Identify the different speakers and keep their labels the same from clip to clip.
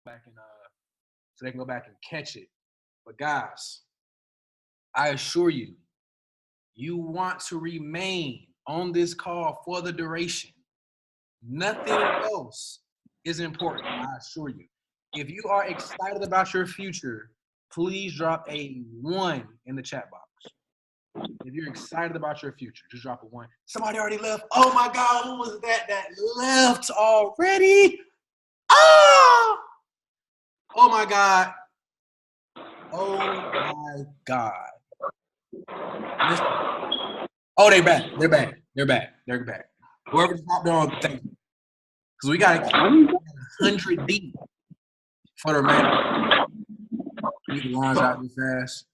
Speaker 1: back and so they can go back and catch it. But guys, I assure you, you want to remain on this call for the duration. Nothing else is important, I assure you. If you are excited about your future, please drop a 1 in the chat box. If you're excited about your future, just drop a 1. Somebody already left. Oh my God, who was that left already? Oh! Oh my God. Oh my God. Listen. Oh, they're back. They're back. They're back. They're back. Whoever's hopped on, thank you. Because we got to keep 100 deep for the remainder. Get the lines out real fast.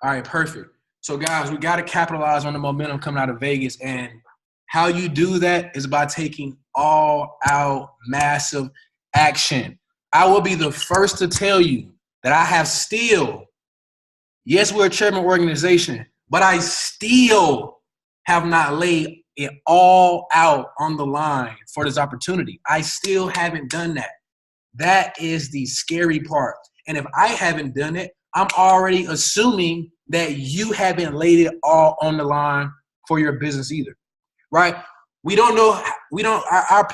Speaker 1: All right, perfect. So, guys, we got to capitalize on the momentum coming out of Vegas. And how you do that is by taking all-out massive action. I will be the first to tell you that I have still, yes, we're a charitable organization, but I still have not laid it all out on the line for this opportunity. I still haven't done that. That is the scary part. And if I haven't done it, I'm already assuming that you haven't laid it all on the line for your business either, right? We don't know. Our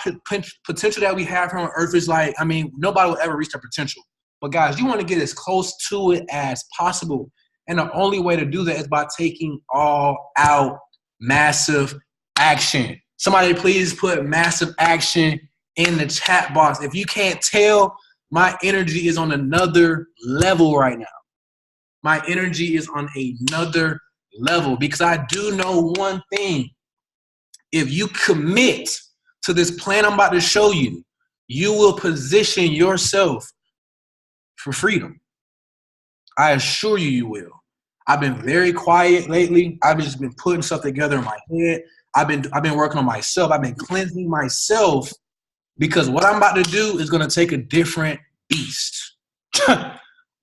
Speaker 1: potential that we have here on earth is like, I mean, nobody will ever reach their potential. But guys, you want to get as close to it as possible. And the only way to do that is by taking all out massive action. Somebody please put massive action in the chat box. If you can't tell, my energy is on another level right now. My energy is on another level because I do know one thing. If you commit to this plan I'm about to show you, you will position yourself for freedom. I assure you, you will. I've been very quiet lately. I've just been putting stuff together in my head. I've been working on myself. I've been cleansing myself because what I'm about to do is going to take a different beast.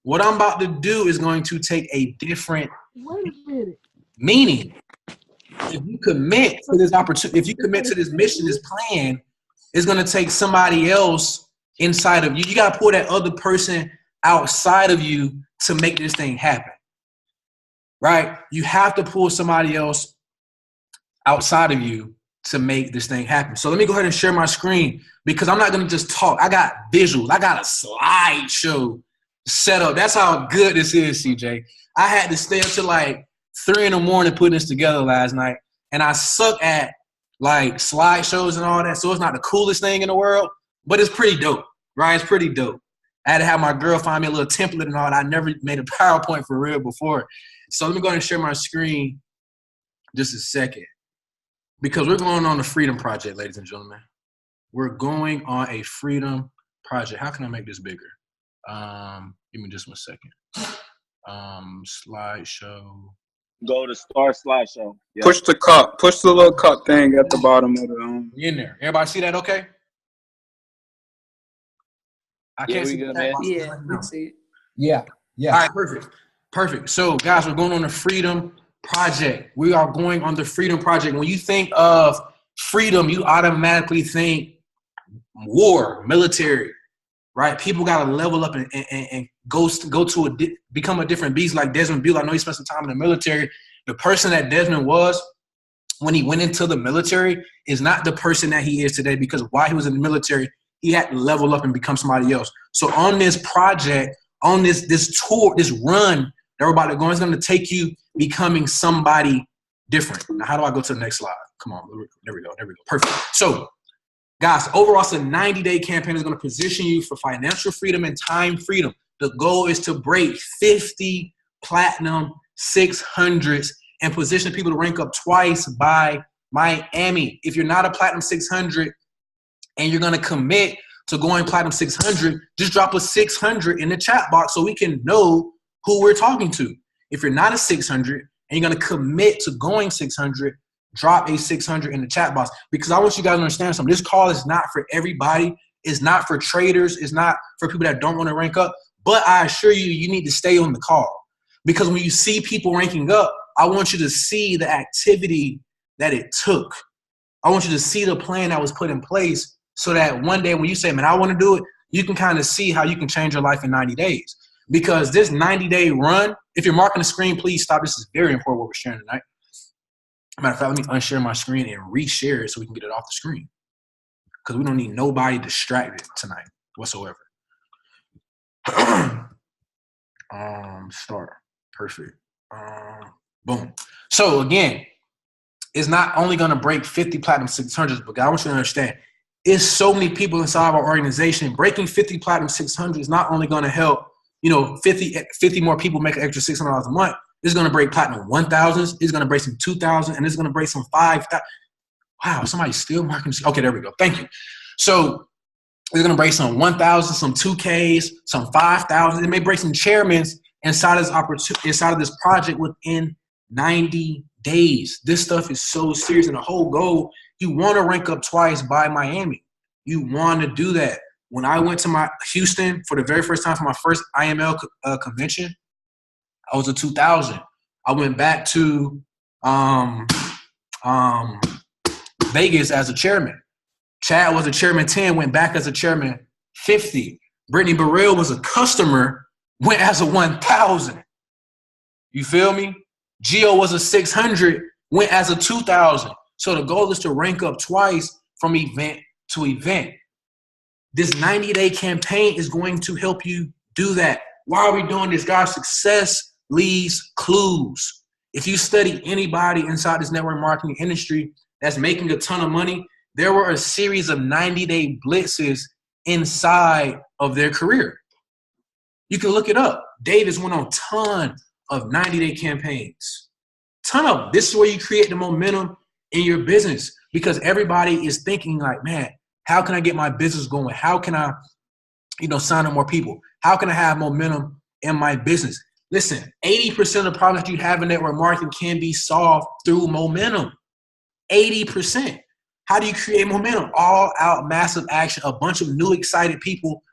Speaker 1: What I'm about to do is going to take a different meaning. If you commit to this opportunity, if you commit to this mission, this plan, it's going to take somebody else inside of you. You got to pull that other person outside of you to make this thing happen, right? You have to pull somebody else outside of you to make this thing happen. So let me go ahead and share my screen because I'm not going to just talk. I got visuals. I got a slideshow set up. That's how good this is, CJ. I had to stay up till like 3 in the morning putting this together last night, and I suck at like slideshows and all that, so it's not the coolest thing in the world, but it's pretty dope, right? It's pretty dope. I had to have my girl find me a little template and all that. I never made a PowerPoint for real before. So let me go ahead and share my screen just a second because we're going on the Freedom Project, ladies and gentlemen. We're going on a Freedom Project. How can I make this bigger? Give me just 1 second. Slideshow.
Speaker 2: Go to start slideshow.
Speaker 3: Yep. Push the cup. Push the little cup thing at the bottom of the.
Speaker 1: In there. Everybody see that? Okay. I can't see that.
Speaker 4: Yeah, we see it.
Speaker 1: Yeah. All right. Perfect. So, guys, we're going on the Freedom Project. We are going on the Freedom Project. When you think of freedom, you automatically think war, military, right? People got to level up and become a different beast like Desmond Beale. I know he spent some time in the military. The person that Desmond was when he went into the military is not the person that he is today because while he was in the military, he had to level up and become somebody else. So on this project, on this tour, this run that we're about to go, it's going to take you becoming somebody different. Now, how do I go to the next slide? Come on. There we go. Perfect. So, guys, overall, it's a 90-day campaign that's going to position you for financial freedom and time freedom. The goal is to break 50 platinum 600s and position people to rank up twice by Miami. If you're not a platinum 600 and you're going to commit to going platinum 600, just drop a 600 in the chat box so we can know who we're talking to. If you're not a 600 and you're going to commit to going 600, drop a 600 in the chat box because I want you guys to understand something. This call is not for everybody. It's not for traders. It's not for people that don't want to rank up. But I assure you, you need to stay on the call because when you see people ranking up, I want you to see the activity that it took. I want you to see the plan that was put in place so that one day when you say, man, I want to do it, you can kind of see how you can change your life in 90 days. Because this 90-day run, if you're marking the screen, please stop. This is very important what we're sharing tonight. Matter of fact, let me unshare my screen and reshare it so we can get it off the screen. Because we don't need nobody distracted tonight whatsoever. Start. Perfect. Boom. So again, it's not only going to break 50 Platinum 600s, but I want you to understand, it's so many people inside of our organization. Breaking 50 Platinum 600 is not only going to help, 50 more people make an extra $600 a month. It's going to break Platinum 1,000s. It's going to break some 2,000, and it's going to break some 5,000. Wow, somebody's still marking. Okay, there we go. Thank you. So it's going to break some 1,000, some 2Ks, some 5,000. It may break some chairmans inside of this project within 90 days. This stuff is so serious, and the whole goal, you want to rank up twice by Miami. You want to do that. When I went to my Houston for the very first time for my first IML convention, I was a 2,000. I went back to Vegas as a chairman. Chad was a chairman 10, went back as a chairman 50. Brittany Burrell was a customer, went as a 1,000. You feel me? Gio was a 600, went as a 2,000. So the goal is to rank up twice from event to event. This 90-day campaign is going to help you do that. Why are we doing this, guys? Success leaves clues. If you study anybody inside this network marketing industry that's making a ton of money, there were a series of 90-day blitzes inside of their career. You can look it up. Davis went on a ton of 90-day campaigns. Ton of them. This is where you create the momentum in your business, because everybody is thinking like, man, how can I get my business going? How can I, sign up more people? How can I have momentum in my business? Listen, 80% of the problems that you have in network marketing can be solved through momentum. 80%. How do you create momentum? All out massive action, a bunch of new excited people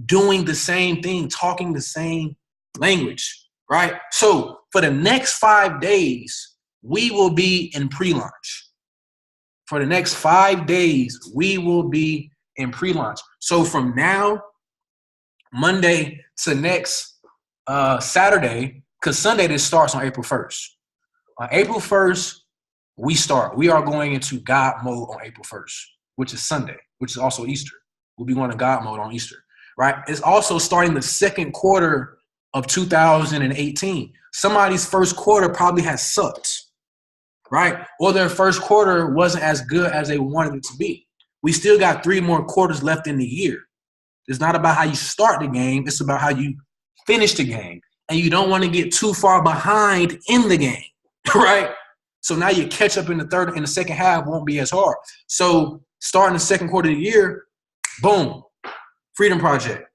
Speaker 1: doing the same thing, talking the same language, right? So for the next 5 days, we will be in pre-launch. For the next 5 days, we will be in pre-launch. So from now, Monday to next Saturday, because Sunday this starts on April 1st. On April 1st, we start. We are going into God mode on April 1st, which is Sunday, which is also Easter. We'll be going to God mode on Easter, right? It's also starting the second quarter of 2018. Somebody's first quarter probably has sucked, right? Or their first quarter wasn't as good as they wanted it to be. We still got 3 more quarters left in the year. It's not about how you start the game. It's about how you finish the game. And you don't want to get too far behind in the game, right? So now you catch up in the second half won't be as hard. So starting the second quarter of the year, boom, Freedom Project,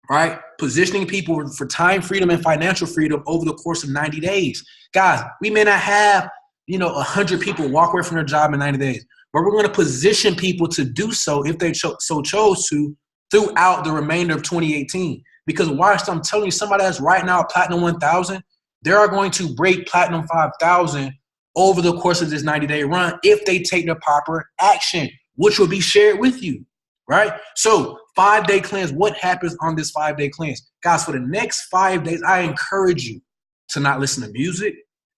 Speaker 1: right? Positioning people for time freedom and financial freedom over the course of 90 days. Guys, we may not have 100 people walk away from their job in 90 days. But we're going to position people to do so if they so chose to throughout the remainder of 2018. Because whilst I'm telling you, somebody that's right now at Platinum 1,000, they are going to break Platinum 5,000 over the course of this 90-day run if they take the proper action, which will be shared with you, right? So 5-day cleanse, what happens on this 5-day cleanse? Guys, for the next 5 days, I encourage you to not listen to music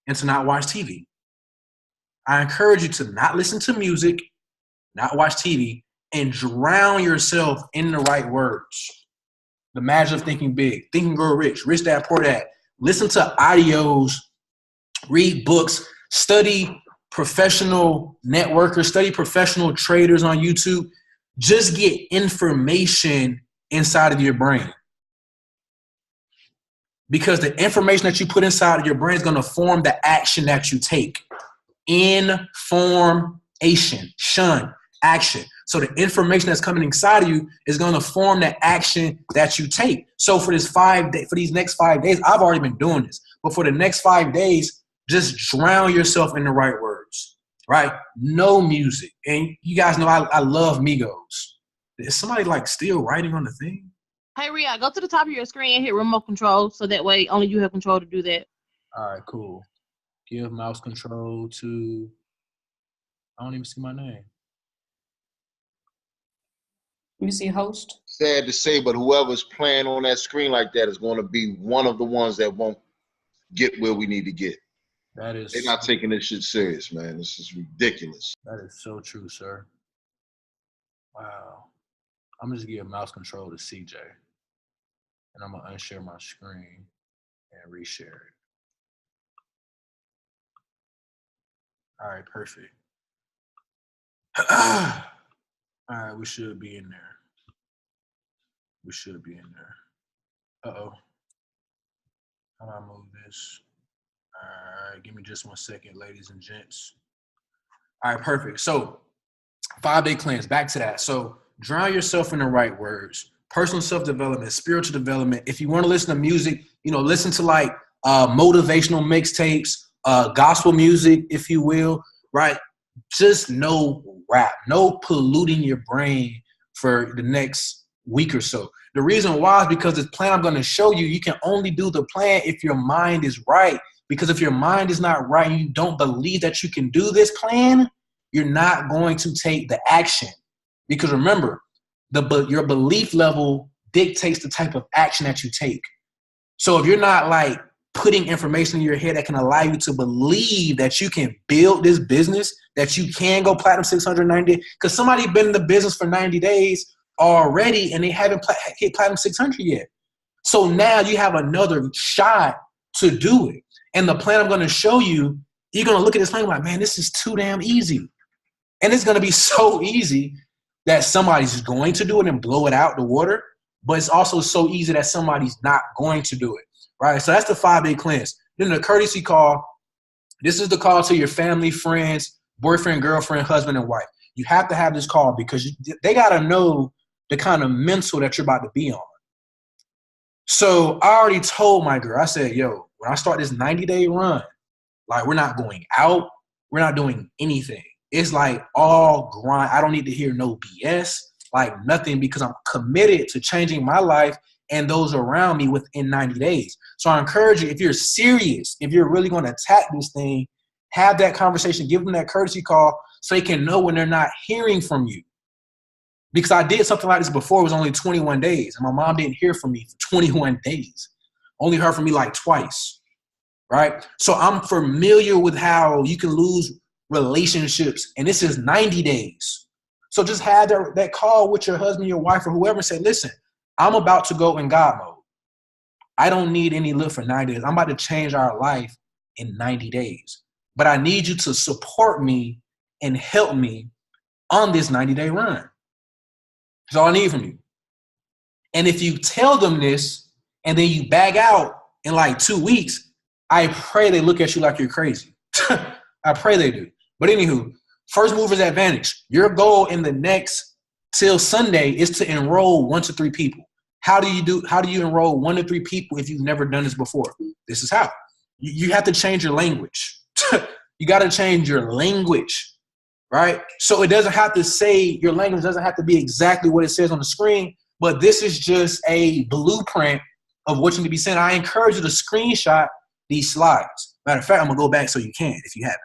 Speaker 1: and to not watch TV. I encourage you to not listen to music, not watch TV, and drown yourself in the right words. The magic of thinking big, Think and Grow Rich, Rich Dad Poor Dad. Listen to audios, read books, study professional networkers, study professional traders on YouTube. Just get information inside of your brain. Because the information that you put inside of your brain is going to form the action that you take. Information, shun, action. So the information that's coming inside of you is going to form the action that you take. So for these next 5 days, I've already been doing this. But for the next 5 days, just drown yourself in the right words, right? No music. And you guys know I love Migos. Is somebody still writing on the thing?
Speaker 4: Hey, Ria, go to the top of your screen and hit remote control so that way only you have control to do that.
Speaker 1: All right, cool. Give mouse control to, I don't even see my name.
Speaker 5: You see host? sad to say, but whoever's playing on that screen like that is going to be one of the ones that won't get where we need to get. They're not taking this shit serious, man. This is ridiculous.
Speaker 1: That is so true, sir. Wow. I'm just giving mouse control to CJ. And I'm going to unshare my screen and reshare it. All right, perfect. All right, we should be in there. We should be in there. Uh-oh. How do I move this? All right, give me just 1 second, ladies and gents. All right, perfect. So 5-day cleanse, back to that. So drown yourself in the right words. Personal self-development, spiritual development. If you want to listen to music, listen to like motivational mixtapes, gospel music, if you will, right? Just no rap, no polluting your brain for the next week or so. The reason why is because this plan I'm going to show you, you can only do the plan if your mind is right. Because if your mind is not right and you don't believe that you can do this plan, you're not going to take the action. Because remember, your belief level dictates the type of action that you take. So if you're not like putting information in your head that can allow you to believe that you can build this business, that you can go platinum 690, because somebody been in the business for 90 days already and they haven't hit platinum 600 yet. So now you have another shot to do it. And the plan I'm going to show you, you're going to look at this plan like, man, this is too damn easy. And it's going to be so easy that somebody's going to do it and blow it out the water. But it's also so easy that somebody's not going to do it, right? So that's the 5-day cleanse. Then the courtesy call. This is the call to your family, friends, boyfriend, girlfriend, husband, and wife. You have to have this call because they got to know the kind of mental that you're about to be on. So I already told my girl, I said, yo, when I start this 90-day run, like we're not going out. We're not doing anything. It's like all grind. I don't need to hear no BS, like nothing, because I'm committed to changing my life and those around me within 90 days. So I encourage you, if you're serious, if you're really going to attack this thing, have that conversation, give them that courtesy call so they can know when they're not hearing from you. Because I did something like this before. It was only 21 days. And my mom didn't hear from me for 21 days. Only heard from me like twice, right? So I'm familiar with how you can lose relationships. And this is 90 days. So just have that call with your husband, your wife, or whoever and say, listen, I'm about to go in God mode. I don't need any love for 90 days. I'm about to change our life in 90 days. But I need you to support me and help me on this 90-day run. That's all I need from you. And if you tell them this and then you bag out in like 2 weeks, I pray they look at you like you're crazy. I pray they do. But anywho, first mover's advantage. Your goal in the next till Sunday is to enroll 1 to 3 people. How do you enroll 1 to 3 people if you've never done this before? This is how. You have to change your language. You got to change your language, right? So it doesn't have to say, your language doesn't have to be exactly what it says on the screen, but this is just a blueprint of what you need to be saying. I encourage you to screenshot these slides. Matter of fact, I'm going to go back so you can if you haven't.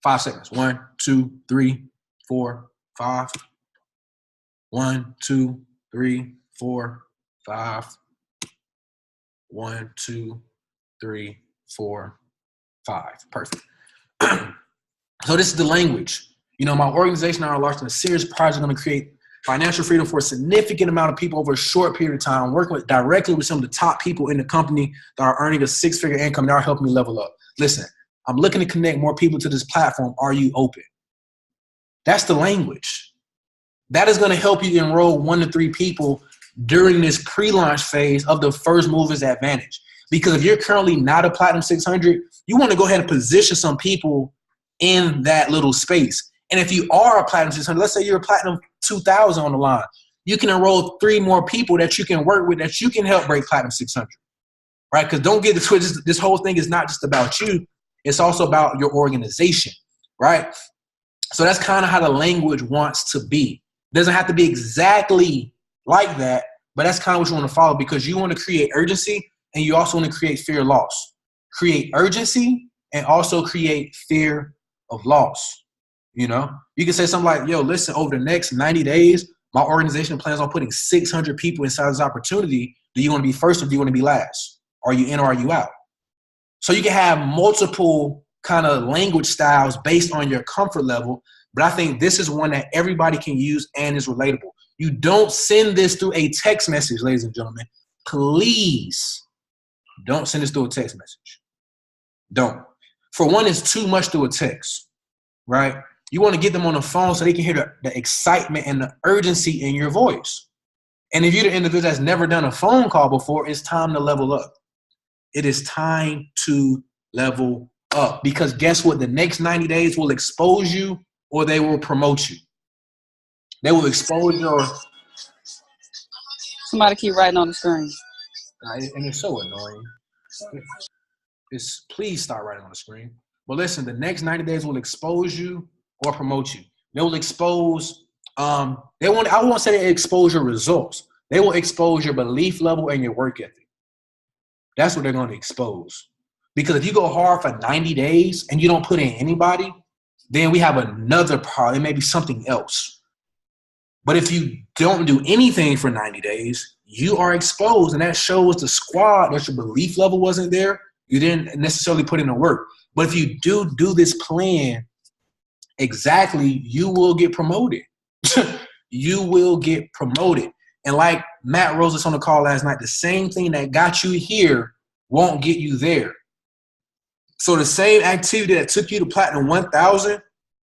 Speaker 1: 5 seconds. 1, 2, 3, 4, 5. 1, 2, 3, 4, 5. 1, 2, 3, 4, 5. Perfect. So this is the language. My organization, our launched a serious project going to create financial freedom for a significant amount of people over a short period of time, working directly with some of the top people in the company that are earning a 6-figure income that are helping me level up. Listen, I'm looking to connect more people to this platform. Are you open? That's the language. That is going to help you enroll 1 to 3 people during this pre-launch phase of the first mover's advantage. Because if you're currently not a Platinum 600, you want to go ahead and position some people in that little space. And if you are a Platinum 600, let's say you're a Platinum 2000 on the line, you can enroll 3 more people that you can work with that you can help break Platinum 600, right? Because don't get the twist. This whole thing is not just about you. It's also about your organization, right? So that's kind of how the language wants to be. It doesn't have to be exactly like that, but that's kind of what you want to follow because you want to create urgency and you also want to create fear of loss. Create urgency and also create fear of loss. You can say something like, yo, listen, over the next 90 days, my organization plans on putting 600 people inside this opportunity. Do you want to be first or do you want to be last? Are you in or are you out? So you can have multiple kind of language styles based on your comfort level, but I think this is one that everybody can use and is relatable. You don't send this through a text message, ladies and gentlemen. Please don't send this through a text message. Don't. For one, it's too much through a text, right? You want to get them on the phone so they can hear the excitement and the urgency in your voice. And if you're the individual that's never done a phone call before, it's time to level up. It is time to level up, because guess what? The next 90 days will expose you or they will promote you. They will expose your...
Speaker 6: Somebody keep writing on the screen.
Speaker 1: And it's so annoying. Please start writing on the screen. But listen, the next 90 days will expose you or promote you. They will expose, I won't say they expose your results. They will expose your belief level and your work ethic. That's what they're going to expose. Because if you go hard for 90 days and you don't put in anybody, then we have another problem. It may be something else. But if you don't do anything for 90 days, you are exposed, and that shows the squad that your belief level wasn't there. You didn't necessarily put in the work. But if you do this plan exactly, you will get promoted. You will get promoted. And like Matt Rose was on the call last night, the same thing that got you here won't get you there. So the same activity that took you to Platinum 1000,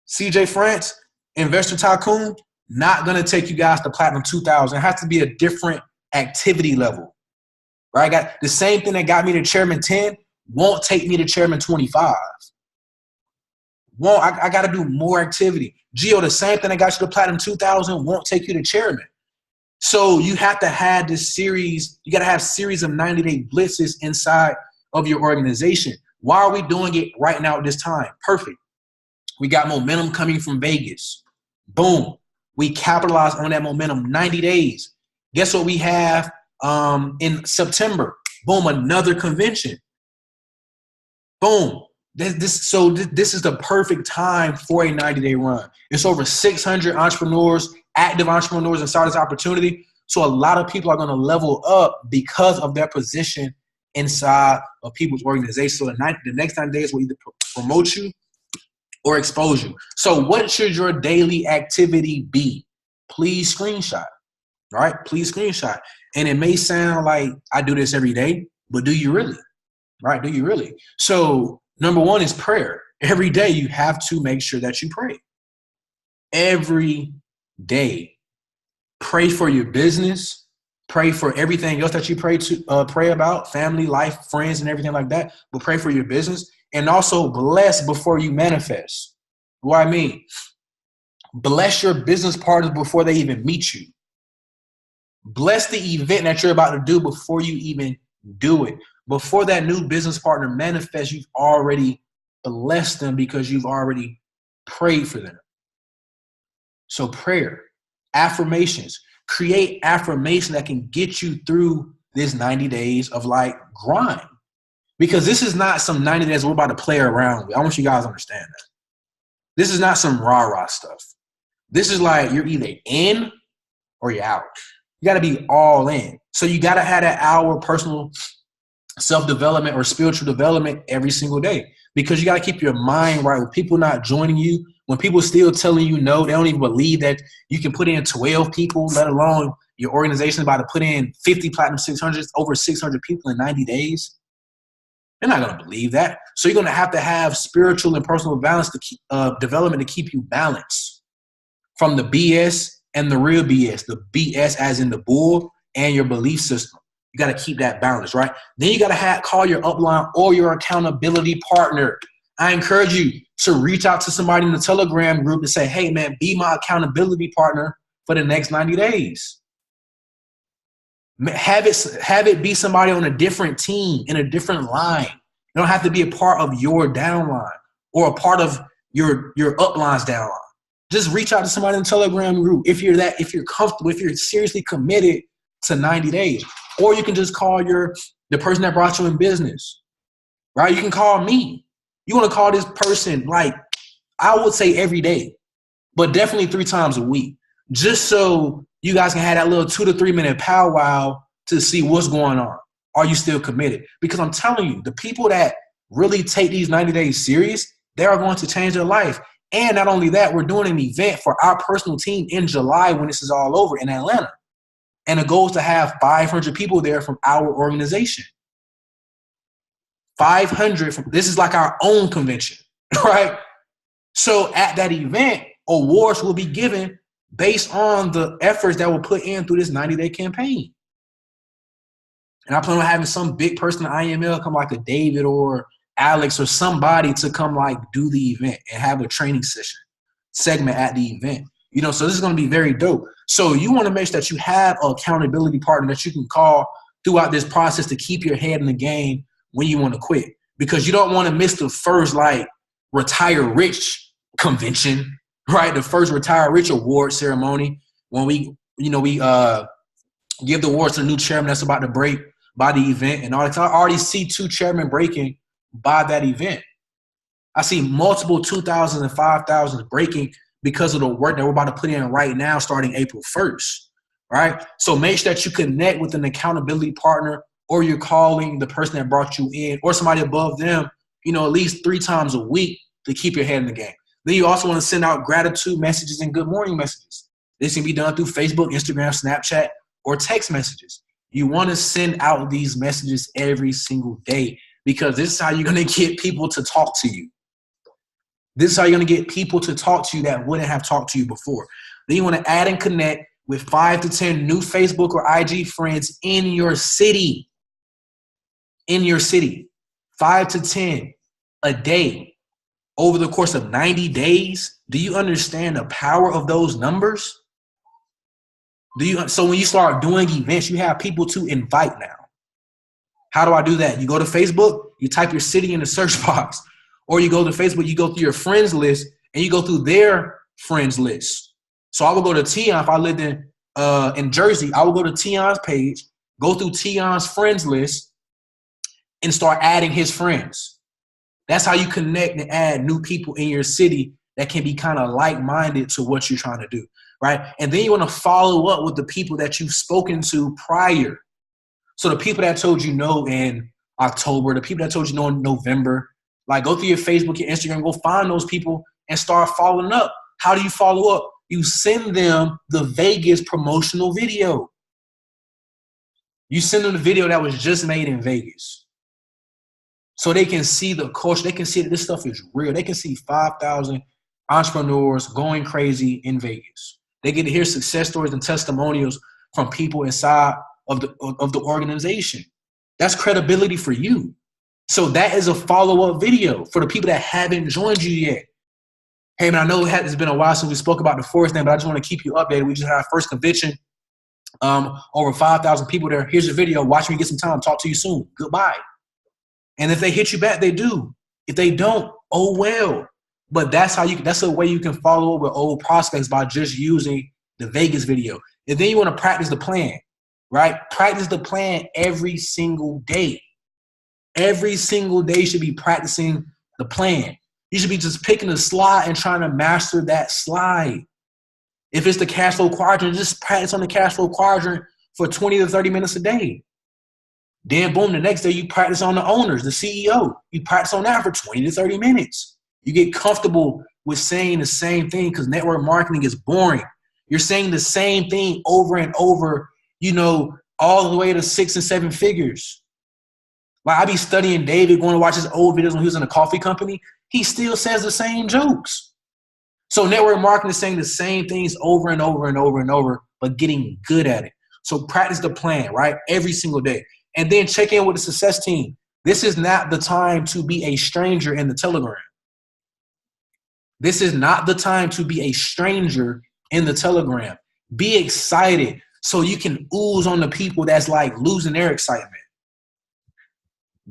Speaker 1: CJ France, Investor Tycoon, not going to take you guys to Platinum 2000. It has to be a different activity level, right? Got the same thing that got me to Chairman 10 won't take me to Chairman 25. I got to do more activity. Gio, the same thing that got you to Platinum 2000 won't take you to Chairman. So you have to have this series. You got to have series of 90-day blitzes inside of your organization. Why are we doing it right now at this time? Perfect. We got momentum coming from Vegas. Boom. We capitalize on that momentum. 90 days. Guess what we have in September? Boom, another convention. Boom. This is the perfect time for a 90-day run. It's over 600 entrepreneurs, active entrepreneurs inside this opportunity. So a lot of people are going to level up because of their position inside of people's organizations. So the next 90 days will either promote you or expose you. So what should your daily activity be? Please screenshot, right? Please screenshot. And it may sound like I do this every day, but do you really? Right? Do you really? So number one is prayer. Every day you have to make sure that you pray. Every day. Pray for your business. Pray for everything else that you pray about, family, life, friends, and everything like that. But pray for your business. And also bless before you manifest. What I mean? Bless your business partners before they even meet you. Bless the event that you're about to do before you even do it. Before that new business partner manifests, you've already blessed them because you've already prayed for them. So prayer, affirmations, create affirmation that can get you through this 90 days of like grind. Because this is not some 90 days we're about to play around with. I want you guys to understand that. This is not some rah-rah stuff. This is like you're either in or you're out. You got to be all in. So you got to have that hour personal self-development or spiritual development every single day, because you got to keep your mind right. With people not joining you, when people still telling you no, they don't even believe that you can put in 12 people, let alone your organization about to put in 50 Platinum 600s, over 600 people in 90 days. They're not going to believe that. So you're going to have spiritual and personal balance to keep, development to keep you balanced from the BS and the real BS. The BS as in the bull and your belief system. You got to keep that balance, right? Then you got to call your upline or your accountability partner. I encourage you to reach out to somebody in the Telegram group and say, hey, man, be my accountability partner for the next 90 days. Have it be somebody on a different team, in a different line. You don't have to be a part of your downline or a part of your upline's downline. Just reach out to somebody in the Telegram group if you're comfortable, if you're seriously committed to 90 days. Or you can just call the person that brought you in business, right? You can call me. You want to call this person, like, I would say every day, but definitely 3 times a week, just so you guys can have that little 2 to 3 minute powwow to see what's going on. Are you still committed? Because I'm telling you, the people that really take these 90 days serious, they are going to change their life. And not only that, we're doing an event for our personal team in July when this is all over in Atlanta. And the goal is to have 500 people there from our organization. 500 from, this is like our own convention, right? So at that event, awards will be given based on the efforts that were put in through this 90-day campaign. And I plan on having some big person in IML come like a David or Alex or somebody to come like do the event and have a training segment at the event. You know, so this is going to be very dope. So you want to make sure that you have an accountability partner that you can call throughout this process to keep your head in the game when you want to quit. Because you don't want to miss the first like Retire Rich convention, right? The first Retire Rich award ceremony when we give the awards to the new chairman that's about to break by the event and all that. I already see 2 chairmen breaking by that event. I see multiple 2,000s and 5,000s breaking because of the work that we're about to put in right now starting April 1st, right? So make sure that you connect with an accountability partner, or you're calling the person that brought you in or somebody above them, you know, at least 3 times a week to keep your head in the game. Then you also want to send out gratitude messages and good morning messages. This can be done through Facebook, Instagram, Snapchat, or text messages. You want to send out these messages every single day because this is how you're going to get people to talk to you. This is how you're going to get people to talk to you that wouldn't have talked to you before. Then you want to add and connect with 5 to 10 new Facebook or IG friends in your city. In your city. 5 to 10 a day over the course of 90 days. Do you understand the power of those numbers? So when you start doing events, you have people to invite now. How do I do that? You go to Facebook, you type your city in the search box. Or you go to Facebook, you go through your friends list, and you go through their friends list. So I would go to Tion. If I lived in Jersey, I would go to Tion's page, go through Tion's friends list, and start adding his friends. That's how you connect and add new people in your city that can be kind of like-minded to what you're trying to do, right? And then you want to follow up with the people that you've spoken to prior. So the people that told you no in October, the people that told you no in November, like go through your Facebook, your Instagram, go find those people and start following up. How do you follow up? You send them the Vegas promotional video. You send them the video that was just made in Vegas. So they can see the culture. They can see that this stuff is real. They can see 5,000 entrepreneurs going crazy in Vegas. They get to hear success stories and testimonials from people inside of the organization. That's credibility for you. So that is a follow-up video for the people that haven't joined you yet. Hey, man, I know it's been a while since we spoke about the Forest thing, but I just want to keep you updated. We just had our first convention, over 5,000 people there. Here's your video. Watch me get some time. Talk to you soon. Goodbye. And if they hit you back, they do. If they don't, oh well. But that's a way you can follow up with old prospects by just using the Vegas video. And then you want to practice the plan, right? Practice the plan every single day. Every single day you should be practicing the plan. You should be just picking a slide and trying to master that slide. If it's the cash flow quadrant, just practice on the cash flow quadrant for 20 to 30 minutes a day. Then boom, the next day you practice on the owners, the CEO. You practice on that for 20 to 30 minutes. You get comfortable with saying the same thing because network marketing is boring. You're saying the same thing over and over, all the way to 6 and 7 figures. Like I be studying David, going to watch his old videos when he was in a coffee company. He still says the same jokes. So network marketing is saying the same things over and over and over and over, but getting good at it. So practice the plan, right? Every single day. And then check in with the success team. This is not the time to be a stranger in the Telegram. This is not the time to be a stranger in the Telegram. Be excited so you can ooze on the people that's like losing their excitement.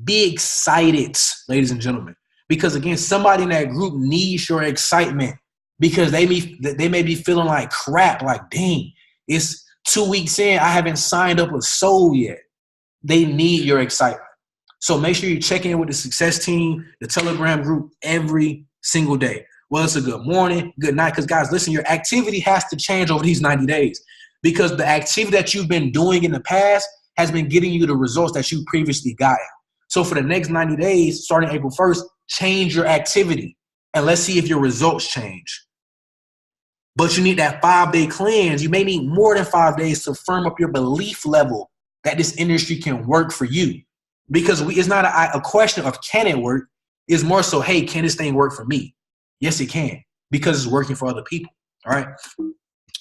Speaker 1: Be excited, ladies and gentlemen, because again, somebody in that group needs your excitement because they may be feeling like crap, like, dang, it's 2 weeks in, I haven't signed up a soul yet. They need your excitement. So make sure you check in with the success team, the Telegram group every single day. Well, it's a good morning, good night, because guys, listen, your activity has to change over these 90 days. because the activity that you've been doing in the past has been getting you the results that you previously got. So for the next 90 days, starting April 1st, change your activity and let's see if your results change. But you need that 5-day cleanse. You may need more than 5 days to firm up your belief level that this industry can work for you. Because it's not a question of can it work. It's more so, hey, can this thing work for me? Yes, it can, because it's working for other people. All right.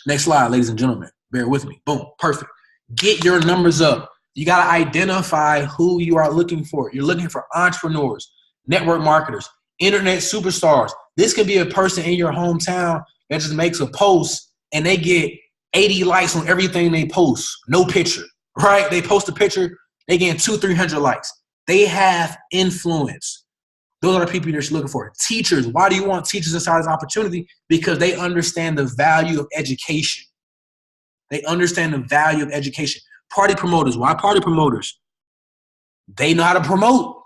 Speaker 1: Next slide, ladies and gentlemen. Bear with me. Boom. Perfect. Get your numbers up. You got to identify who you are looking for. You're looking for entrepreneurs, network marketers, internet superstars. This could be a person in your hometown that just makes a post and they get 80 likes on everything they post. No picture, right? They post a picture, they get 200-300 likes. They have influence. Those are the people you're looking for. Teachers. Why do you want teachers inside this opportunity? Because they understand the value of education. They understand the value of education. Party promoters. Why party promoters? They know how to promote.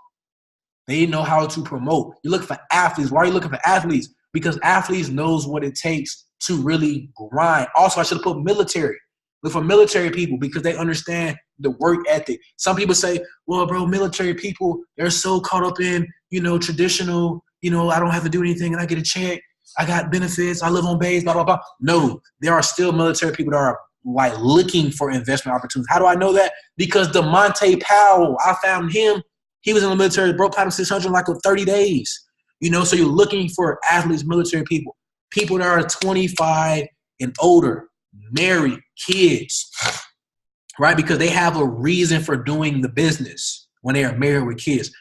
Speaker 1: They know how to promote. You look for athletes. Why are you looking for athletes? Because athletes knows what it takes to really grind. Also, I should have put military. Look for military people because they understand the work ethic. Some people say, well, bro, military people, they're so caught up in, traditional, I don't have to do anything and I get a check. I got benefits. I live on base, blah, blah, blah. No, there are still military people that are like looking for investment opportunities. How do I know that? Because DeMonte Powell, I found him. He was in the military, broke platinum 600 in like 30 days. So you're looking for athletes, military people, people that are 25 and older, married, kids, right? Because they have a reason for doing the business when they are married with kids.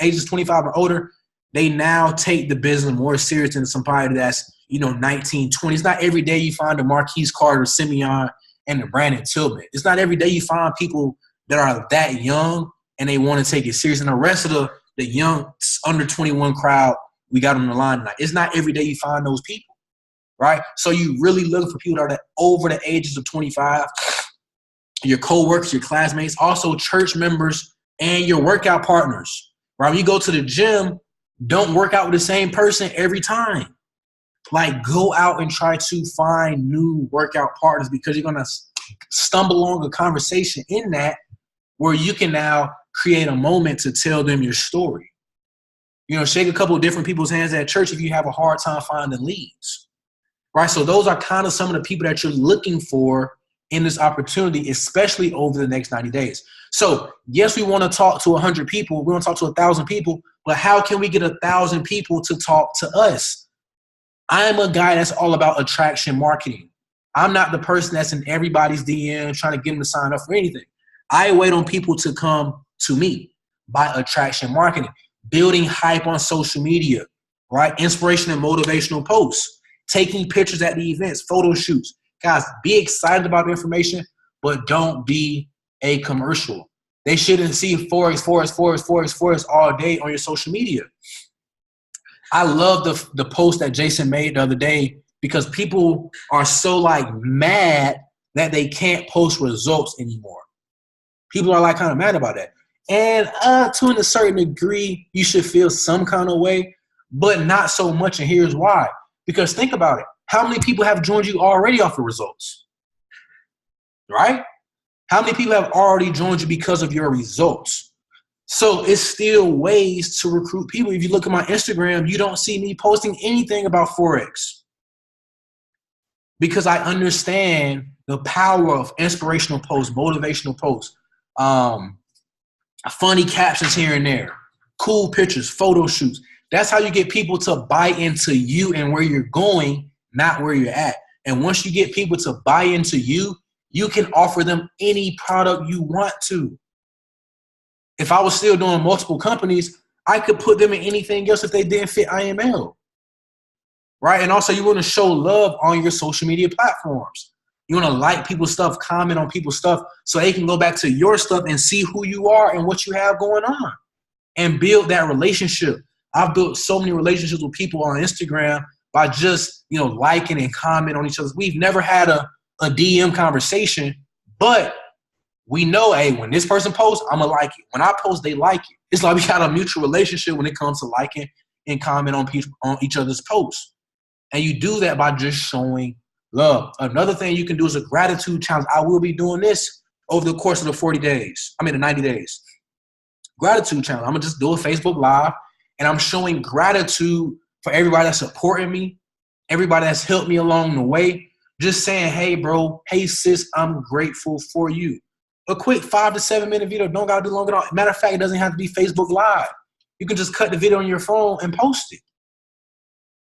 Speaker 1: Ages 25 or older, they now take the business more serious than somebody that's, 19, 20. It's not every day you find a Marquise Carter, Simeon, and the Brandon Tillman. It's not every day you find people that are that young and they want to take it serious. And the rest of the young under 21 crowd, we got on the line tonight. It's not every day you find those people, right? So you really looking for people that are over the ages of 25, your coworkers, your classmates, also church members, and your workout partners, right? When you go to the gym, don't work out with the same person every time. Like, go out and try to find new workout partners because you're going to stumble along a conversation in that where you can now create a moment to tell them your story. Shake a couple of different people's hands at church if you have a hard time finding leads, right? So those are kind of some of the people that you're looking for in this opportunity, especially over the next 90 days. So yes, we want to talk to 100 people. We want to talk to 1,000 people, but how can we get 1,000 people to talk to us? I'm a guy that's all about attraction marketing. I'm not the person that's in everybody's DM trying to get them to sign up for anything. I wait on people to come to me by attraction marketing, building hype on social media, right? Inspiration and motivational posts, taking pictures at the events, photo shoots. Guys, be excited about the information, but don't be a commercial. They shouldn't see Forex all day on your social media. I love the post that Jason made the other day because people are so mad that they can't post results anymore. People are kind of mad about that. And to a certain degree, you should feel some kind of way, but not so much. And here's why. Because think about it. How many people have joined you already off the results? Right? How many people have already joined you because of your results? So it's still ways to recruit people. If you look at my Instagram, you don't see me posting anything about Forex because I understand the power of inspirational posts, motivational posts, funny captions here and there, cool pictures, photo shoots. That's how you get people to buy into you and where you're going, not where you're at. And once you get people to buy into you, you can offer them any product you want to. If I was still doing multiple companies, I could put them in anything else if they didn't fit IML, right? And also you want to show love on your social media platforms. You want to like people's stuff, comment on people's stuff so they can go back to your stuff and see who you are and what you have going on and build that relationship. I've built so many relationships with people on Instagram by just, liking and commenting on each other. We've never had a DM conversation, but we know, hey, when this person posts, I'm going to like it. When I post, they like it. It's like we got a mutual relationship when it comes to liking and comment on each other's posts. And you do that by just showing Love. Another thing you can do is a gratitude challenge. I will be doing this over the course of the 90 days. Gratitude challenge. I'm going to just do a Facebook Live, and I'm showing gratitude for everybody that's supporting me, everybody that's helped me along the way. Just saying, hey, bro, hey, sis, I'm grateful for you. A quick 5 to 7 minute video. Don't got to be long at all. Matter of fact, it doesn't have to be Facebook Live. You can just cut the video on your phone and post it.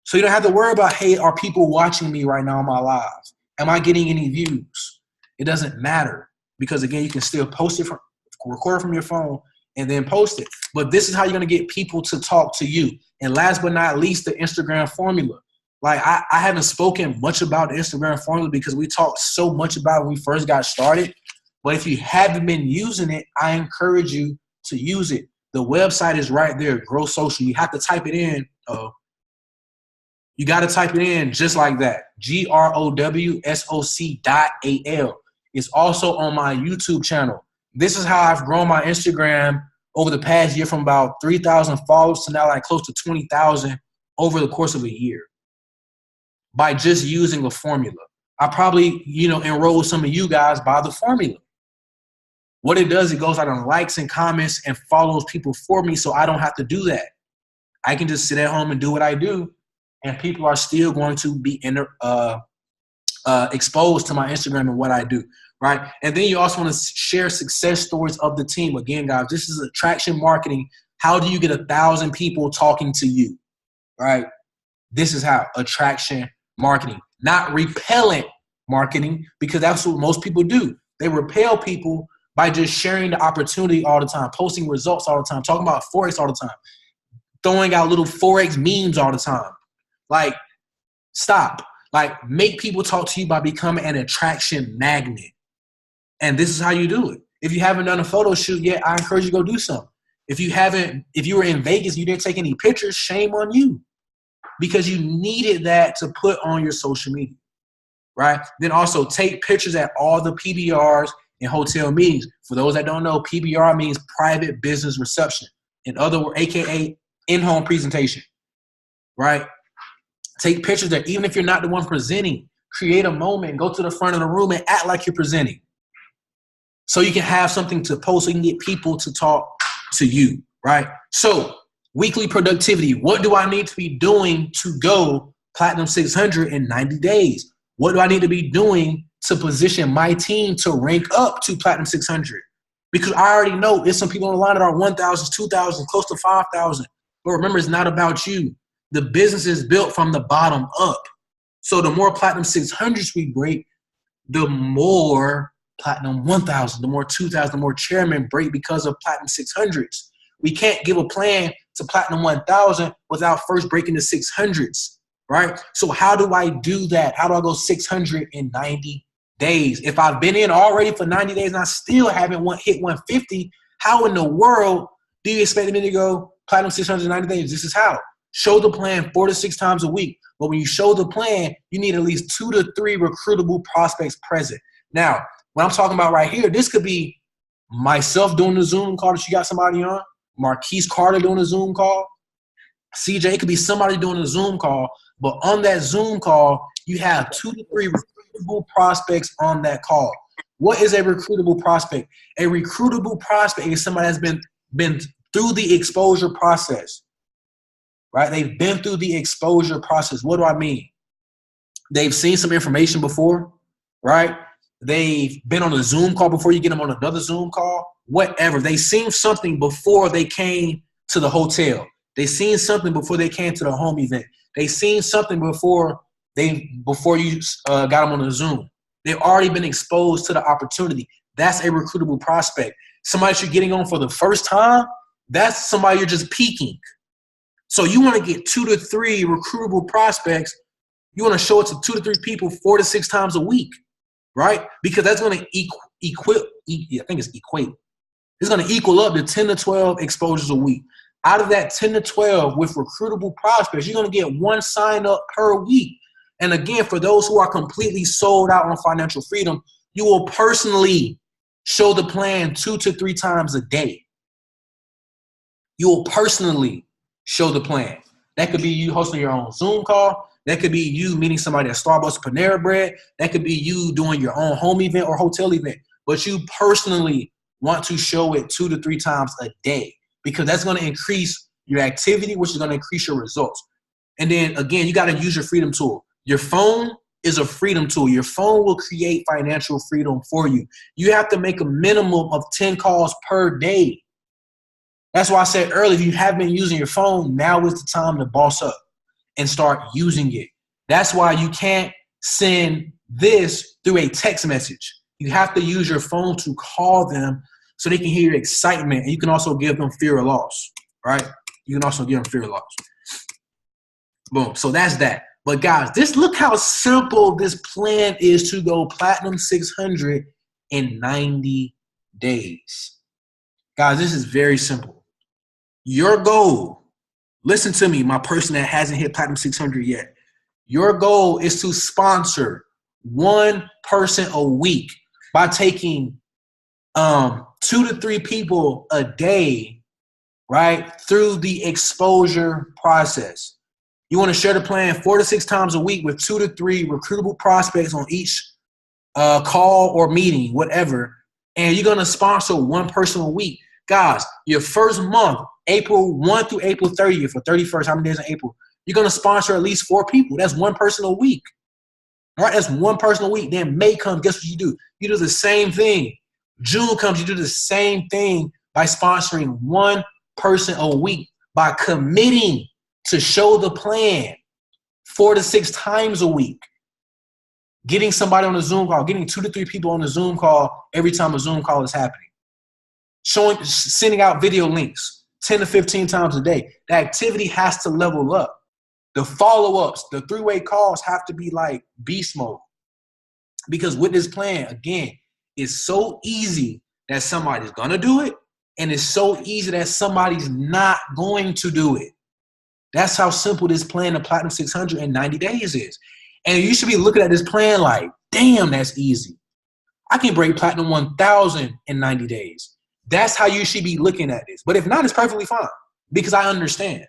Speaker 1: So you don't have to worry about, hey, are people watching me right now on my live? Am I getting any views? It doesn't matter because, again, you can still post it, record it from your phone, and then post it. But this is how you're going to get people to talk to you. And last but not least, the Instagram formula. Like, I haven't spoken much about the Instagram formula because we talked so much about it when we first got started. But if you haven't been using it, I encourage you to use it. The website is right there, Grow Social. You have to type it in. You got to type it in just like that, GROWSOC.AL. It's also on my YouTube channel. This is how I've grown my Instagram over the past year from about 3,000 followers to now like close to 20,000 over the course of a year by just using the formula. I probably, enroll some of you guys by the formula. What it does, it goes out on likes and comments and follows people for me so I don't have to do that. I can just sit at home and do what I do, and people are still going to be exposed to my Instagram and what I do, right? And then you also want to share success stories of the team. Again, guys, this is attraction marketing. How do you get 1,000 people talking to you, right? This is how. Attraction marketing, not repellent marketing, because that's what most people do. They repel people by just sharing the opportunity all the time, posting results all the time, talking about Forex all the time, throwing out little Forex memes all the time. Like, stop. Like, make people talk to you by becoming an attraction magnet. And this is how you do it. If you haven't done a photo shoot yet, I encourage you to go do some. If you were in Vegas, you didn't take any pictures, shame on you. Because you needed that to put on your social media, right? Then also take pictures at all the PBRs and hotel meetings. For those that don't know, PBR means private business reception. In other words, AKA in-home presentation, right? Take pictures there. Even if you're not the one presenting, create a moment, go to the front of the room and act like you're presenting. So you can have something to post so you can get people to talk to you, right? So weekly productivity. What do I need to be doing to go Platinum 600 in 90 days? What do I need to be doing to position my team to rank up to Platinum 600? Because I already know there's some people on the line that are 1,000, 2,000, close to 5,000. But remember, it's not about you. The business is built from the bottom up. So the more Platinum 600s we break, the more Platinum 1,000, the more 2,000, the more chairmen break because of Platinum 600s. We can't give a plan to Platinum 1,000 without first breaking the 600s, right? So how do I do that? How do I go 600 in 90 days? If I've been in already for 90 days and I still haven't hit 150, how in the world do you expect me to go Platinum 600 in 90 days? This is how. Show the plan 4 to 6 times a week. But when you show the plan, you need at least 2 to 3 recruitable prospects present. Now, what I'm talking about right here, this could be myself doing the Zoom call that you got somebody on, Marquise Carter doing a Zoom call, CJ, it could be somebody doing a Zoom call, but on that Zoom call, you have 2 to 3 recruitable prospects on that call. What is a recruitable prospect? A recruitable prospect is somebody that's been through the exposure process, right? They've been through the exposure process. What do I mean? They've seen some information before, right? They've been on a Zoom call before you get them on another Zoom call, whatever. They seen something before they came to the hotel. They seen something before they came to the home event. They seen something before you got them on the Zoom. They've already been exposed to the opportunity. That's a recruitable prospect. Somebody you're getting on for the first time, that's somebody you're just peaking. So you want to get 2 to 3 recruitable prospects. You want to show it to 2 to 3 people 4 to 6 times a week, right? Because that's going to equate. It's going to equal up to 10 to 12 exposures a week. Out of that 10 to 12 with recruitable prospects, you're going to get 1 sign up per week. And again, for those who are completely sold out on financial freedom, you will personally show the plan 2 to 3 times a day. You will personally show the plan. That could be you hosting your own Zoom call. That could be you meeting somebody at Starbucks, Panera Bread. That could be you doing your own home event or hotel event. But you personally want to show it 2 to 3 times a day because that's going to increase your activity, which is going to increase your results. And then, again, you got to use your freedom tool. Your phone is a freedom tool. Your phone will create financial freedom for you. You have to make a minimum of 10 calls per day. That's why I said earlier, if you have been using your phone, now is the time to boss up and start using it. That's why you can't send this through a text message. You have to use your phone to call them so they can hear your excitement. And you can also give them fear of loss, right? You can also give them fear of loss. Boom. So that's that. But guys, look how simple this plan is to go Platinum 600 in 90 days. Guys, this is very simple. Your goal, listen to me, my person that hasn't hit Platinum 600 yet. Your goal is to sponsor one person a week by taking 2 to 3 people a day, right, through the exposure process. You want to share the plan 4 to 6 times a week with 2 to 3 recruitable prospects on each call or meeting, whatever, and you're going to sponsor one person a week. Guys, your first month, April 1 through April 30th or 31st, how many days in April, you're going to sponsor at least 4 people. That's one person a week. All right, that's one person a week. Then May comes, guess what you do? You do the same thing. June comes, you do the same thing by sponsoring one person a week, by committing to show the plan 4 to 6 times a week. Getting somebody on a Zoom call, getting 2 to 3 people on a Zoom call every time a Zoom call is happening. Sending out video links 10 to 15 times a day. The activity has to level up. The follow-ups, the 3-way calls have to be like beast mode. Because with this plan, again, it's so easy that somebody's going to do it, and it's so easy that somebody's not going to do it. That's how simple this plan to Platinum 600 in 90 days is. And you should be looking at this plan like, damn, that's easy. I can break Platinum 1000 in 90 days. That's how you should be looking at this. But if not, it's perfectly fine because I understand,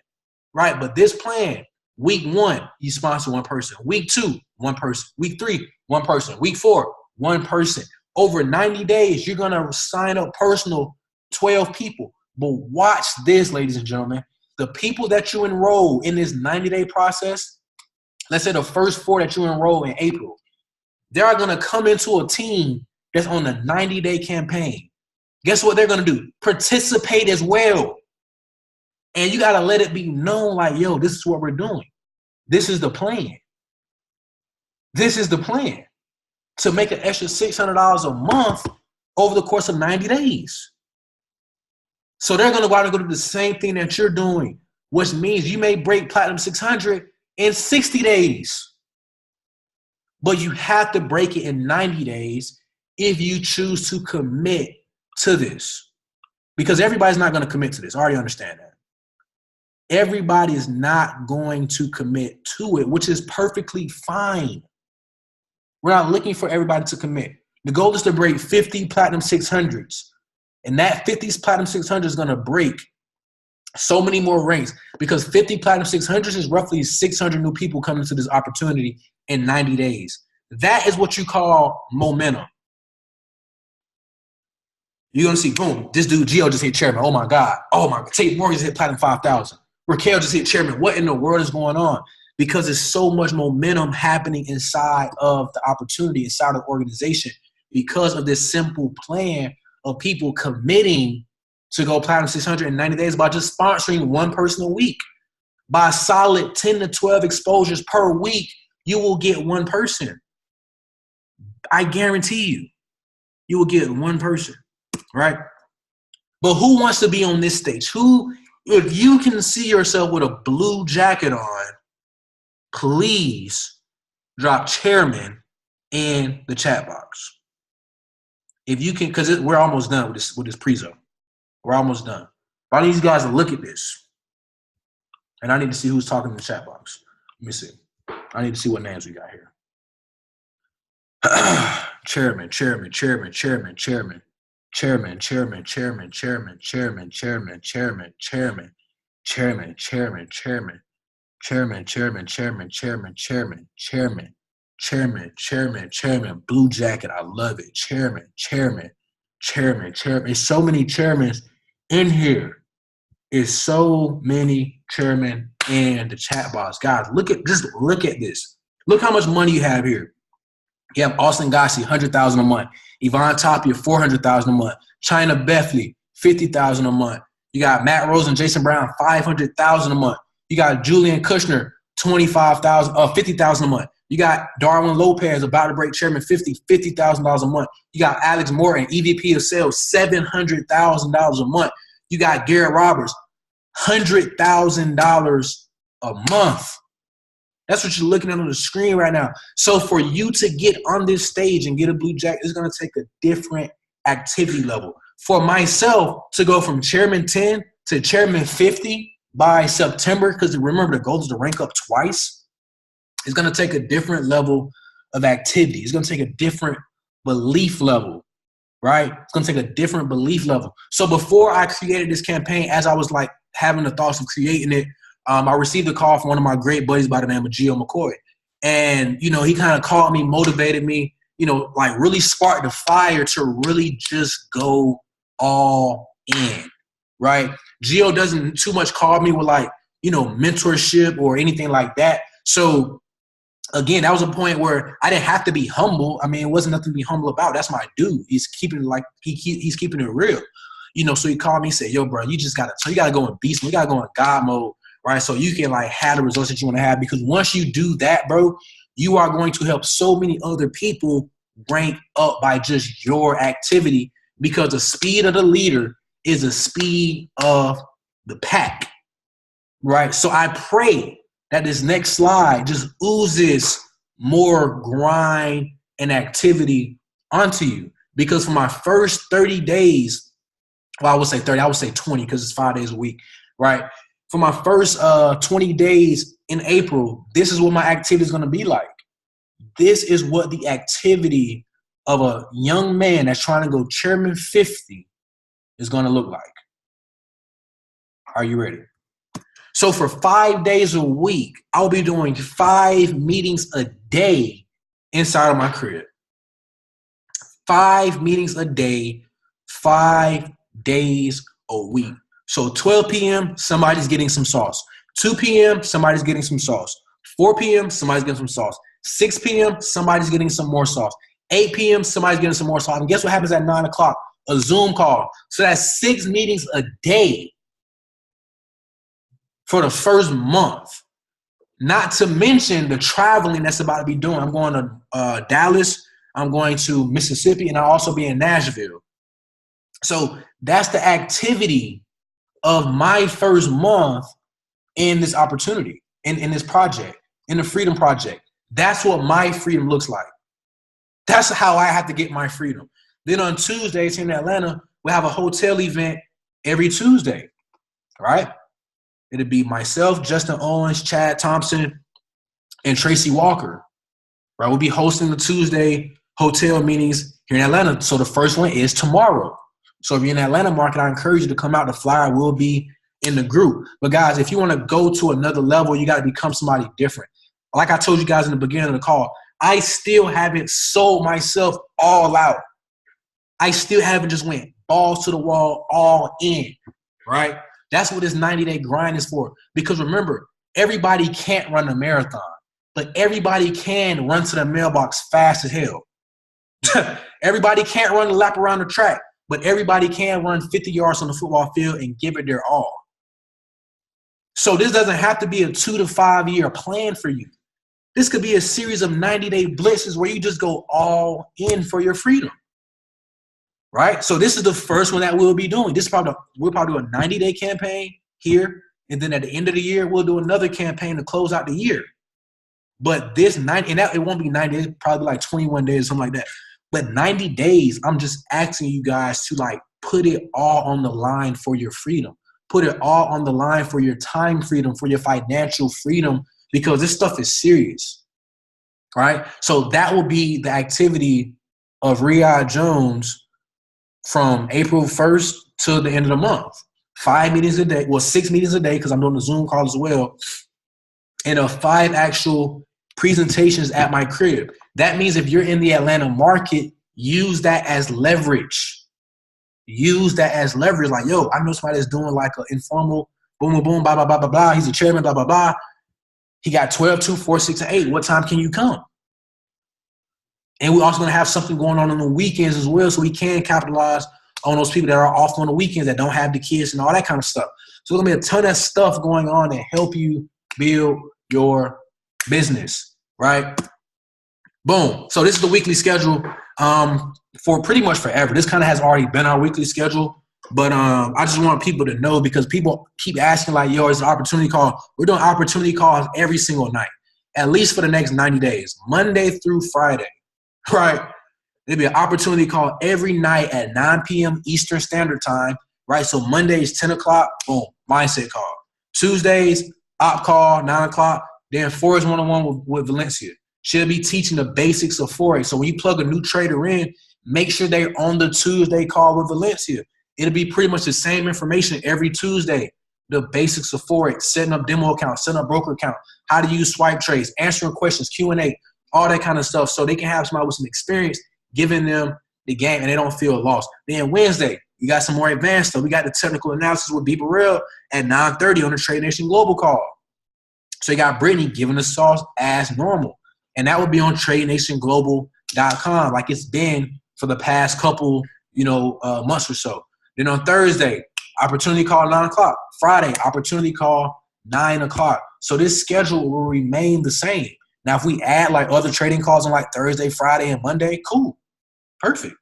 Speaker 1: right? But this plan, week 1, you sponsor one person. Week 2, one person. Week 3, one person. Week 4, one person. Over 90 days, you're going to sign up personal 12 people. But watch this, ladies and gentlemen. The people that you enroll in this 90-day process, let's say the first 4 that you enroll in April, they are going to come into a team that's on a 90-day campaign. Guess what they're going to do? Participate as well. And you got to let it be known like, yo, this is what we're doing. This is the plan. This is the plan to make an extra $600 a month over the course of 90 days. So they're going to go out and go do the same thing that you're doing, which means you may break Platinum 600 in 60 days. But you have to break it in 90 days if you choose to commit to this. Because everybody's not going to commit to this. I already understand that. Everybody is not going to commit to it, which is perfectly fine. We're not looking for everybody to commit. The goal is to break 50 Platinum 600s. And that 50 Platinum 600 is going to break so many more ranks because 50 Platinum 600s is roughly 600 new people coming to this opportunity in 90 days. That is what you call momentum. You're going to see, boom, this dude, Gio, just hit chairman. Oh, my God. Oh, my God. Tate Morgan just hit Platinum 5,000. Raquel just hit chairman. What in the world is going on? Because there's so much momentum happening inside of the opportunity, inside of the organization because of this simple plan of people committing to go Platinum 600 in 90 days by just sponsoring one person a week. By solid 10 to 12 exposures per week, you will get one person. I guarantee you will get one person, right? But who wants to be on this stage? Who, if you can see yourself with a blue jacket on, please drop chairman in the chat box. If you can, because we're almost done with this pre-zo. We're almost done. But I need you guys to look at this. And I need to see who's talking in the chat box. Let me see. I need to see what names we got here. Chairman, chairman, chairman, chairman, chairman, chairman, chairman, chairman, chairman, chairman, chairman, chairman, chairman, chairman, chairman, chairman. Chairman, Blue Jacket, I love it. Chairman. There's so many chairmen in here. It's so many chairmen in the chat box. Guys, look at this. Look how much money you have here. You have Austin Gossi, $100,000 a month. Yvonne Tapia, $400,000 a month. China Bethley, $50,000 a month. You got Matt Rose and Jason Brown, $500,000 a month. You got Julian Kushner, $50,000 a month. You got Darwin Lopez, about to break chairman, $50,000 a month. You got Alex Morton, EVP of sales, $700,000 a month. You got Garrett Roberts, $100,000 a month. That's what you're looking at on the screen right now. So for you to get on this stage and get a blue jacket, it's going to take a different activity level. For myself to go from chairman 10 to chairman 50 by September, because remember the goal is to rank up twice, it's going to take a different level of activity. It's going to take a different belief level, right? It's going to take a different belief level. So before I created this campaign, as I was like having the thoughts of creating it, I received a call from one of my great buddies by the name of Gio McCoy. And, you know, he kind of called me, motivated me, you know, like really sparked the fire to really just go all in, right? Gio doesn't too much call me with like, you know, mentorship or anything like that. So, again, that was a point where I didn't have to be humble. I mean, it wasn't nothing to be humble about. That's my dude. He's keeping it like he's keeping it real. You know, so he called me and said, yo, bro, you gotta go in beast mode. You gotta go in God mode, right? So you can like have the results that you want to have, because once you do that, bro, you are going to help so many other people rank up by just your activity, because the speed of the leader is the speed of the pack, right? So I pray that this next slide just oozes more grind and activity onto you, because for my first 30 days, well, I would say 30, I would say 20 because it's 5 days a week, right? For my first 20 days in April, this is what my activity is going to be like. This is what the activity of a young man that's trying to go chairman 50 is going to look like. Are you ready? So for 5 days a week, I'll be doing 5 meetings a day inside of my crib. 5 meetings a day, 5 days a week. So 12 p.m., somebody's getting some sauce. 2 p.m., somebody's getting some sauce. 4 p.m., somebody's getting some sauce. 6 p.m., somebody's getting some more sauce. 8 p.m., somebody's getting some more sauce. And guess what happens at 9 o'clock? A Zoom call. So that's 6 meetings a day for the first month. Not to mention the traveling that's about to be doing. I'm going to Dallas. I'm going to Mississippi. And I'll also be in Nashville. So that's the activity of my first month in this opportunity, in this project, in the Freedom Project. That's what my freedom looks like. That's how I have to get my freedom. Then on Tuesdays in Atlanta, we have a hotel event every Tuesday, right? It'll be myself, Justin Owens, Chad Thompson, and Tracy Walker, right? We'll be hosting the Tuesday hotel meetings here in Atlanta. So the first one is tomorrow. So if you're in the Atlanta market, I encourage you to come out. The flyer will be in the group. But guys, if you want to go to another level, you got to become somebody different. Like I told you guys in the beginning of the call, I still haven't sold myself all out. I still haven't just went balls to the wall, all in, right? That's what this 90-day grind is for. Because remember, everybody can't run a marathon, but everybody can run to the mailbox fast as hell. Everybody can't run a lap around the track, but everybody can run 50 yards on the football field and give it their all. So this doesn't have to be a 2 to 5 year plan for you. This could be a series of 90-day blitzes where you just go all in for your freedom, right? So this is the first one that we'll be doing. We'll probably do a 90-day campaign here, and then at the end of the year, we'll do another campaign to close out the year. But this 90, and that it won't be 90 days, probably like 21 days, something like that. But 90 days, I'm just asking you guys to like put it all on the line for your freedom. Put it all on the line for your time freedom, for your financial freedom, because this stuff is serious, right? So that will be the activity of Riyad Jones from April 1st to the end of the month. 5 meetings a day, well, 6 meetings a day, because I'm doing the Zoom call as well. and of 5 actual presentations at my crib. That means if you're in the Atlanta market, use that as leverage. Use that as leverage. Like, yo, I know somebody that's doing like an informal boom, boom, boom, blah, blah, blah, blah, blah. He's a chairman, blah, blah, blah. He got 12, 2, 4, 6, and 8. What time can you come? And we're also going to have something going on the weekends as well, so we can capitalize on those people that are off on the weekends that don't have the kids and all that kind of stuff. So there's going to be a ton of stuff going on that help you build your business, right? Boom. So this is the weekly schedule for pretty much forever. This kind of has already been our weekly schedule, but I just want people to know, because people keep asking like, yo, is it an opportunity call? We're doing opportunity calls every single night, at least for the next 90 days, Monday through Friday. Right? There'll be an opportunity call every night at 9 p.m. Eastern Standard Time, right? So Mondays, 10 o'clock, boom, mindset call. Tuesdays, op call, 9 o'clock. Then Forex 101 with Valencia. She'll be teaching the basics of Forex. So when you plug a new trader in, make sure they're on the Tuesday call with Valencia. It'll be pretty much the same information every Tuesday. The basics of Forex, setting up demo accounts, setting up broker account, how to use swipe trades, answering questions, Q&A, all that kind of stuff, so they can have somebody with some experience giving them the game and they don't feel lost. Then Wednesday, we got some more advanced stuff. We got the technical analysis with B. Burrell at 9:30 on the Trade Nation Global call. So you got Brittany giving the sauce as normal. And that will be on TradeNationGlobal.com like it's been for the past couple, months or so. Then on Thursday, opportunity call 9 o'clock. Friday, opportunity call 9 o'clock. So this schedule will remain the same. Now, if we add like other trading calls on like Thursday, Friday, and Monday, cool. Perfect.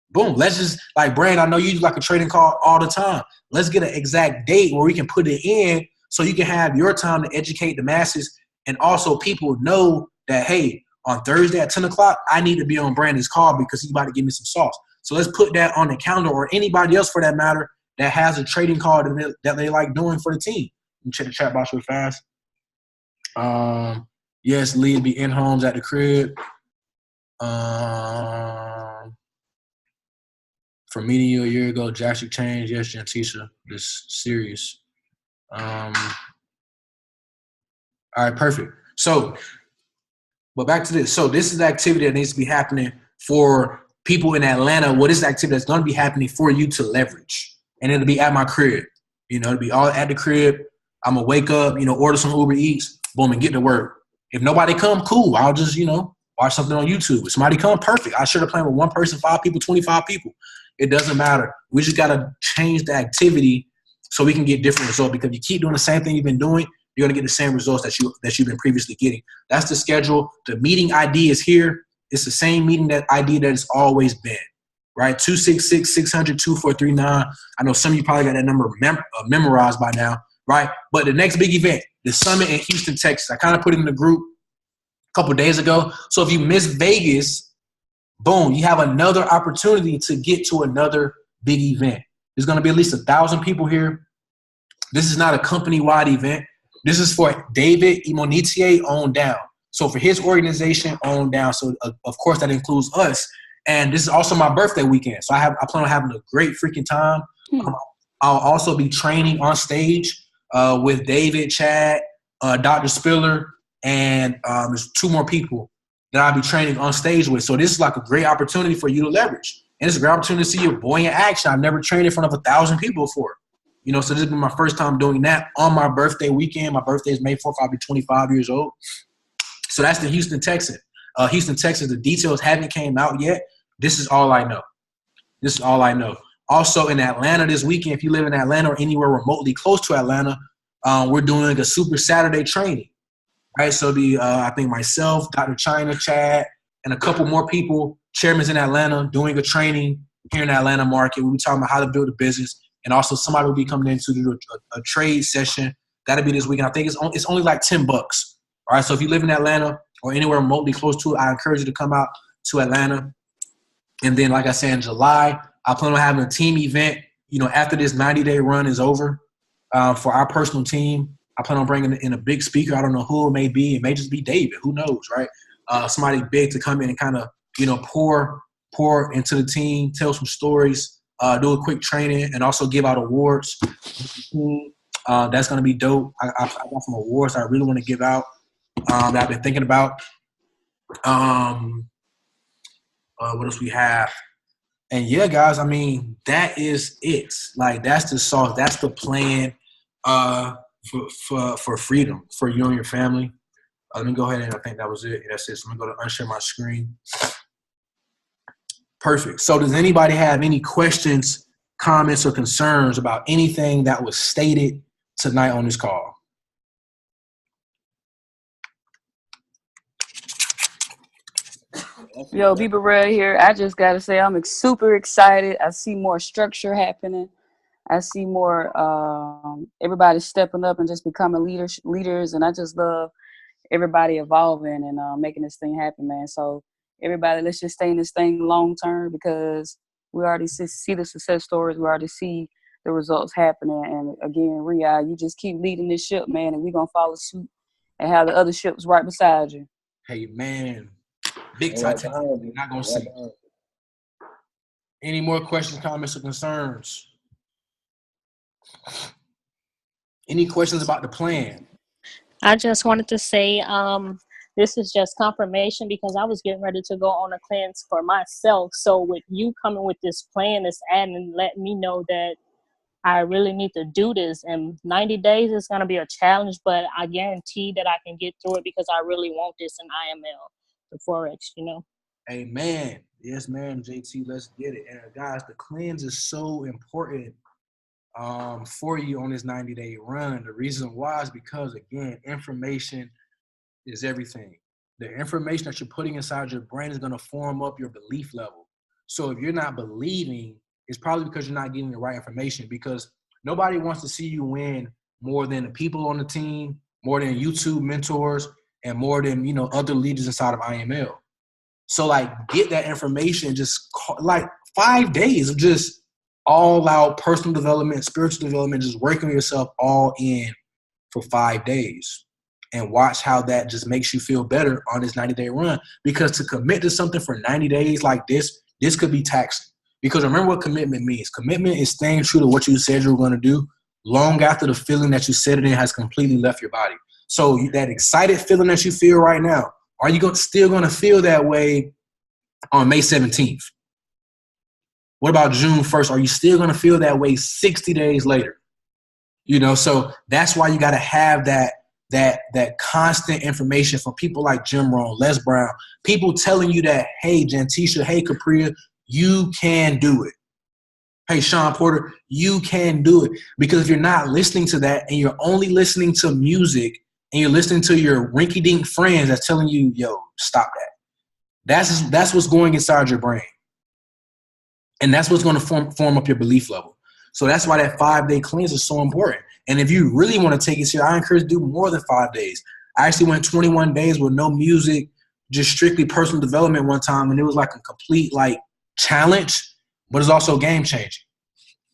Speaker 1: Boom. Let's just, like, Brand, I know you do like a trading call all the time. Let's get an exact date where we can put it in so you can have your time to educate the masses. And also people know that, hey, on Thursday at 10 o'clock, I need to be on Brandon's call because he's about to give me some sauce. So let's put that on the calendar, or anybody else for that matter that has a trading call that they like doing for the team. Let me check the chat box real fast. Yes, Lee be in homes at the crib. For meeting you a year ago, drastic change. Yes, Jantisha, this serious. All right, perfect. So, but back to this. So this is the activity that needs to be happening for people in Atlanta. What is the activity that's going to be happening for you to leverage? And it'll be at my crib. It'll be all at the crib. I'm going to wake up, order some Uber Eats, boom, and get to work. If nobody come, cool. I'll just, watch something on YouTube. If somebody come, perfect. I should have planned with 1 person, 5 people, 25 people. It doesn't matter. We just got to change the activity so we can get different results, because you keep doing the same thing you've been doing, you're going to get the same results that you've been previously getting. That's the schedule. The meeting ID is here. It's the same meeting ID that it's always been, right? 266-600-2439. I know some of you probably got that number memorized by now, right? But the next big event, the summit in Houston, Texas. I kind of put it in the group a couple of days ago. So if you miss Vegas, boom, you have another opportunity to get to another big event. There's going to be at least 1,000 people here. This is not a company-wide event. This is for David Imonitie on down. So for his organization on down. So of course that includes us. And this is also my birthday weekend. So I plan on having a great freaking time. I'll also be training on stage with David, Chad, Dr. Spiller, and there's 2 more people that I'll be training on stage with. So this is like a great opportunity for you to leverage. And it's a great opportunity to see your boy in action. I've never trained in front of 1,000 people before. So this has been my first time doing that on my birthday weekend. My birthday is May 4th. I'll be 25 years old. So that's the Houston, Texas. Houston, Texas, the details haven't came out yet. This is all I know. Also in Atlanta this weekend, if you live in Atlanta or anywhere remotely close to Atlanta, we're doing a Super Saturday training. Right, so I think myself, Dr. China, Chad, and a couple more people, chairman's in Atlanta, doing a training here in the Atlanta market. We'll be talking about how to build a business, and also somebody will be coming in to do a trade session. That'll be this weekend. I think it's only like $10. All right, so if you live in Atlanta or anywhere remotely close to it, I encourage you to come out to Atlanta. And then, like I said, in July, I plan on having a team event. After this 90-day run is over, for our personal team. I plan on bringing in a big speaker. I don't know who it may be. It may just be David. Who knows, right? Somebody big to come in and kind of, pour into the team, tell some stories, do a quick training, and also give out awards. That's going to be dope. I got some awards I really want to give out that I've been thinking about. What else we have? And yeah, guys, I mean, that is it. Like, that's the sauce. That's the plan for freedom for you and your family. Let me go ahead and I think that was it. That's it. So I'm going to go to unshare my screen. Perfect. So does anybody have any questions, comments, or concerns about anything that was stated tonight on this call?
Speaker 6: Yo, Bieber Red here. I just got to say I'm super excited. I see more structure happening. I see more everybody stepping up and just becoming leaders. And I just love everybody evolving and making this thing happen, man. So everybody, let's just stay in this thing long term because we already see the success stories. We already see the results happening. And again, Ria, you just keep leading this ship, man, and we're going to follow suit and have the other ships right beside you.
Speaker 1: Hey, man. Big Titanic. We're not going to see. Any more questions, comments, or concerns? Any questions about the plan?
Speaker 7: I just wanted to say this is just confirmation because I was getting ready to go on a cleanse for myself. So with you coming with this plan, this ad and letting me know that I really need to do this. And 90 days is going to be a challenge, but I guarantee that I can get through it because I really want this in IML, the Forex, you know.
Speaker 1: Amen. Yes, ma'am, JT. Let's get it. And guys, the cleanse is so important for you on this 90-day run. The reason why is because, again, information is everything. The information that you're putting inside your brain is going to form up your belief level. So if you're not believing, it's probably because you're not getting the right information, because nobody wants to see you win more than the people on the team, more than YouTube mentors, and more than, you know, other leaders inside of IML. So, like, get that information, just like 5 days of just all out personal development, spiritual development, just working yourself all in for 5 days and watch how that just makes you feel better on this 90-day run. Because to commit to something for 90 days like this could be taxing. Because remember what commitment means. Commitment is staying true to what you said you were going to do long after the feeling that you said it in has completely left your body. So that excited feeling that you feel right now, are you still going to feel that way on May 17th? What about June 1st? Are you still going to feel that way 60 days later? You know, so that's why you got to have that constant information from people like Jim Rohn, Les Brown, people telling you that, hey, Jantisha, hey, Capria, you can do it. Hey, Sean Porter, you can do it. Because if you're not listening to that and you're only listening to music and you're listening to your rinky-dink friends that's telling you, yo, stop that. That's what's going inside your brain. And that's what's going to form up your belief level. So that's why that 5-day cleanse is so important. And if you really want to take it serious, I encourage you to do more than 5 days. I actually went 21 days with no music, just strictly personal development one time, and it was like a complete challenge, but it's also game changing.